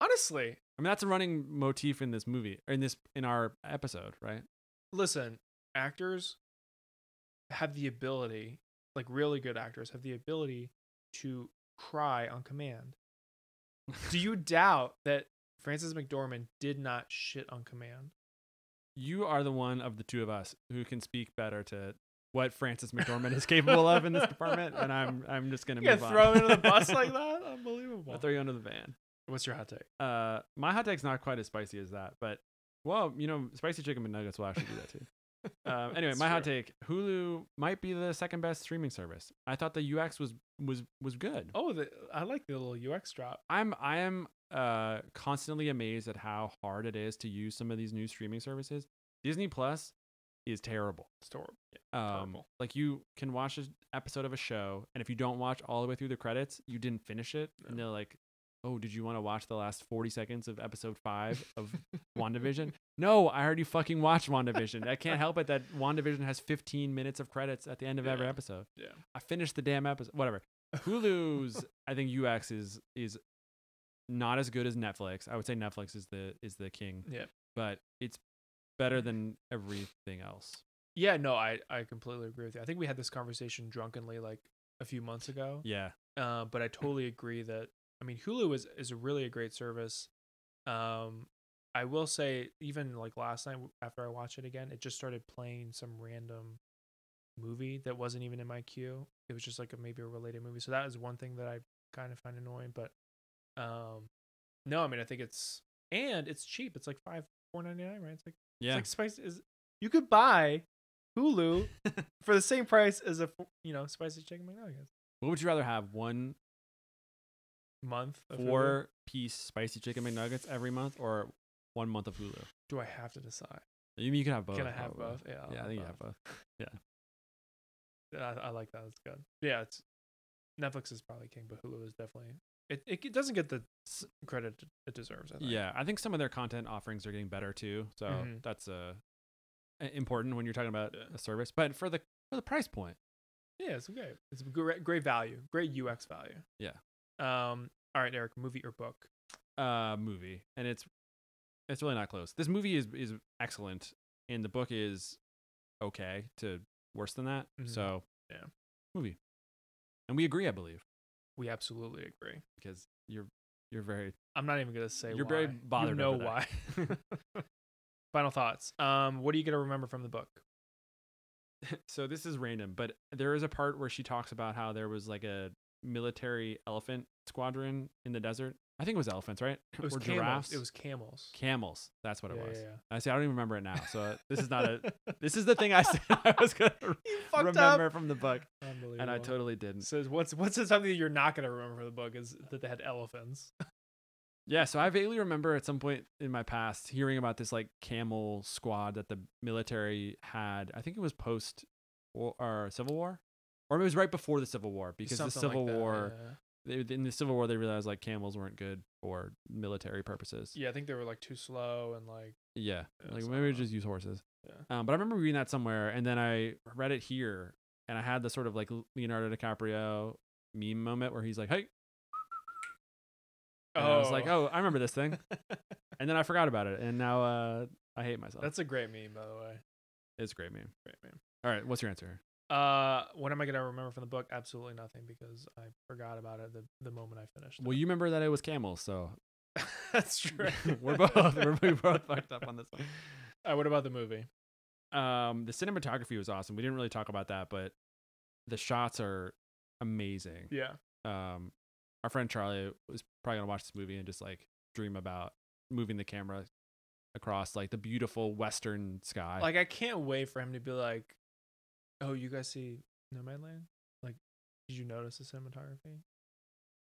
Honestly, I mean, that's a running motif in this movie, or in our episode, right? Listen, actors have the ability, like really good actors have the ability to cry on command. Do you doubt that Frances McDormand did not shit on command? You are the one of the two of us who can speak better to what Frances McDormand is capable of in this department, and I'm just gonna move on. Throw him into the bus like that? Unbelievable. I'll throw you under the van. What's your hot take? My hot take's not quite as spicy as that, but spicy chicken McNuggets will actually do that too. Anyway, my hot take: Hulu might be the second best streaming service. I thought the UX was good. Oh, I like the little UX drop. I am constantly amazed at how hard it is to use some of these new streaming services. Disney Plus is terrible. It's terrible. Terrible. Like you can watch an episode of a show, and if you don't watch all the way through the credits, you didn't finish it, and they're like, "Oh, did you want to watch the last 40 seconds of episode 5 of WandaVision?" No, I already fucking watched WandaVision. I can't help it that WandaVision has 15 minutes of credits at the end of every episode. Yeah. I finished the damn episode. Whatever. Hulu's, I think UX is not as good as Netflix. I would say Netflix is the king. Yeah. But it's better than everything else. Yeah, no, I completely agree with you. I think we had this conversation drunkenly like a few months ago. Yeah. But I totally agree that, I mean, Hulu is really a great service. I will say, even like last night after I watched it again, it just started playing some random movie that wasn't even in my queue. It was just like maybe a related movie. So that is one thing that I kind of find annoying. But No, I mean I think it's cheap. It's like $4.99, right? It's like Yeah. it's like you could buy Hulu for the same price as a spicy chicken McNuggets. What would you rather have? One Month of 4-piece spicy chicken McNuggets every month, or 1 month of Hulu? Do I have to decide? You can have both. Can I have probably. both? Yeah. Yeah, I think you have both. Yeah. I like that. That's good. Yeah, it's Netflix is probably king, but Hulu is definitely it doesn't get the credit it deserves. I think. Yeah, I think some of their content offerings are getting better too. So that's important when you're talking about a service. But for the price point, yeah, it's okay. It's a great value, great UX value. Yeah. All right, Eric, movie or book? Movie, and it's really not close. This movie is excellent, and the book is okay to worse than that. So yeah, movie, and we agree, I believe. We absolutely agree because you're very. I'm not even gonna say you're why. very bothered. You know why? Final thoughts. What are you gonna remember from the book? So this is random, but there is a part where she talks about how there was like a military elephant squadron in the desert. I think it was elephants, right? It was camels. Giraffes. It was camels. Camels. That's what it was. Yeah. I see. I don't even remember it now. So this is not this is the thing I said I was gonna remember from the book, and I totally didn't. So what's something that you're not gonna remember from the book is that they had elephants. Yeah, so I vaguely remember at some point in my past hearing about this like camel squad that the military had. I think it was post or Civil War, or it was right before the Civil War, because the Civil War. In the Civil War, they realized like camels weren't good for military purposes. Yeah, I think they were like too slow and like. Yeah, like maybe we just use horses. Yeah. But I remember reading that somewhere, and then I read it here, and I had the sort of like Leonardo DiCaprio meme moment where he's like, "Hey." And I was like, "Oh, I remember this thing," and then I forgot about it, and now I hate myself. That's a great meme, by the way. It's a great meme. Great meme. All right, what's your answer? What am I gonna remember from the book? Absolutely nothing, because I forgot about it the moment I finished. Well, you remember that it was camels, so that's true. we both fucked up on this one. What about the movie? The cinematography was awesome. We didn't really talk about that, but the shots are amazing. Yeah. Our friend Charlie was probably gonna watch this movie and just like dream about moving the camera across like the beautiful western sky. Like, I can't wait for him to be like, "Oh, you guys see Nomadland? Like, did you notice the cinematography?"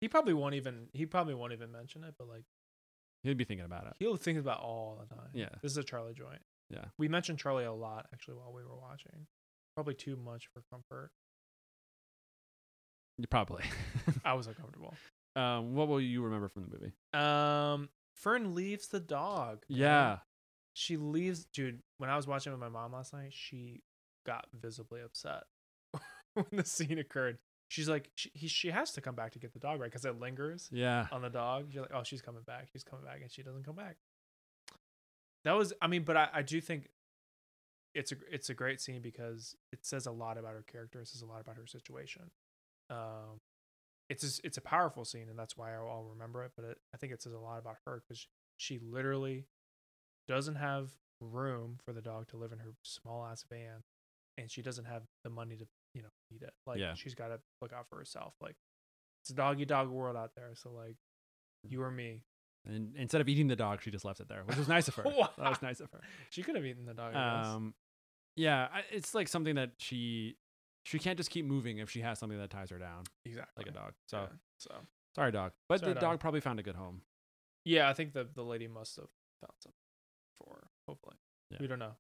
He probably won't even mention it, but like, he'll be thinking about it. He'll think about it all the time. Yeah. This is a Charlie joint. Yeah. We mentioned Charlie a lot actually while we were watching. Probably too much for comfort. Probably. I was uncomfortable. What will you remember from the movie? Fern leaves the dog. Man. Yeah. She leaves, dude. When I was watching with my mom last night, she got visibly upset when the scene occurred. She's like, she has to come back to get the dog, right? Because it lingers. Yeah. On the dog. You're like, oh, she's coming back. She's coming back, and she doesn't come back. That was, I mean, but I do think it's a great scene because it says a lot about her character. It says a lot about her situation. It's a powerful scene, and that's why I'll remember it. But I think it says a lot about her because she literally doesn't have room for the dog to live in her small ass van, and she doesn't have the money to feed it. Like, she's got to look out for herself. Like, it's a doggy dog world out there. So like, you or me. And instead of eating the dog, she just left it there, which was nice of her. Wow. That was nice of her. She could have eaten the dog. Yeah, it's like something that she can't just keep moving if she has something that ties her down. Exactly. Like a dog. So, sorry, dog. But sorry, the dog probably found a good home. Yeah, I think the lady must have found something for her, hopefully. Yeah. We don't know.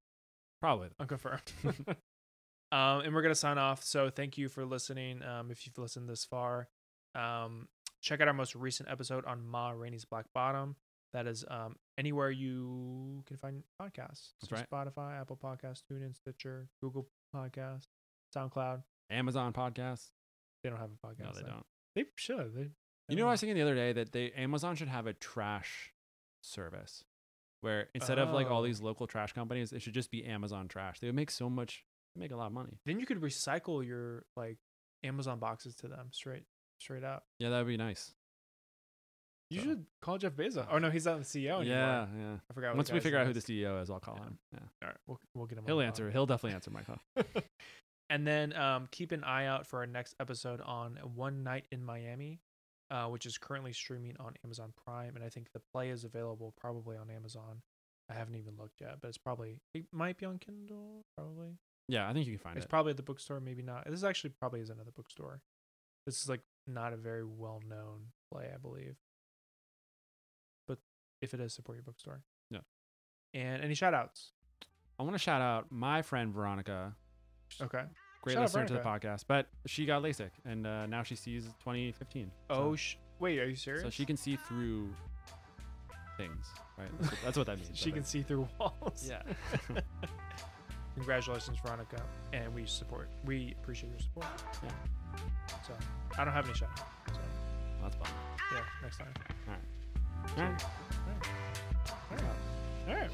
Probably. Unconfirmed. And we're going to sign off. So thank you for listening. If you've listened this far, check out our most recent episode on Ma Rainey's Black Bottom. That is anywhere you can find podcasts. That's right. Spotify, Apple Podcasts, TuneIn, Stitcher, Google Podcasts, SoundCloud, Amazon Podcasts. They don't have a podcast. No, they don't. They should. You know what I was thinking the other day? That Amazon should have a trash service where instead of like all these local trash companies, it should just be Amazon Trash. They would make so much. They make a lot of money. Then you could recycle your like Amazon boxes to them straight up. Yeah, that would be nice. You should call Jeff Bezos. Oh no, he's not the CEO anymore. Yeah. I forgot. Once we figure out who the CEO is, I'll call him. Yeah. All right, we'll get him. He'll answer. He'll definitely answer my call. And then keep an eye out for our next episode on One Night in Miami. which is currently streaming on Amazon Prime, and I think the play is available probably on Amazon. I haven't even looked yet, but it might be on Kindle, probably. Yeah, I think you can find It's it. probably at the bookstore, maybe not. This actually probably isn't at the bookstore. This is like not a very well-known play, I believe. But if it is, support your bookstore. Yeah. And any shout-outs? I want to shout out my friend Veronica. Okay. Great Shout out listener to the Veronica. podcast, but she got LASIK, and now she sees 2015. Oh, wait, are you serious? So she can see through things, right? That's what that means. She can see through walls. Yeah. Congratulations, Veronica, and we appreciate your support. Yeah. So I don't have any shout-outs. So Well, that's fun. yeah, next time. All right. All right.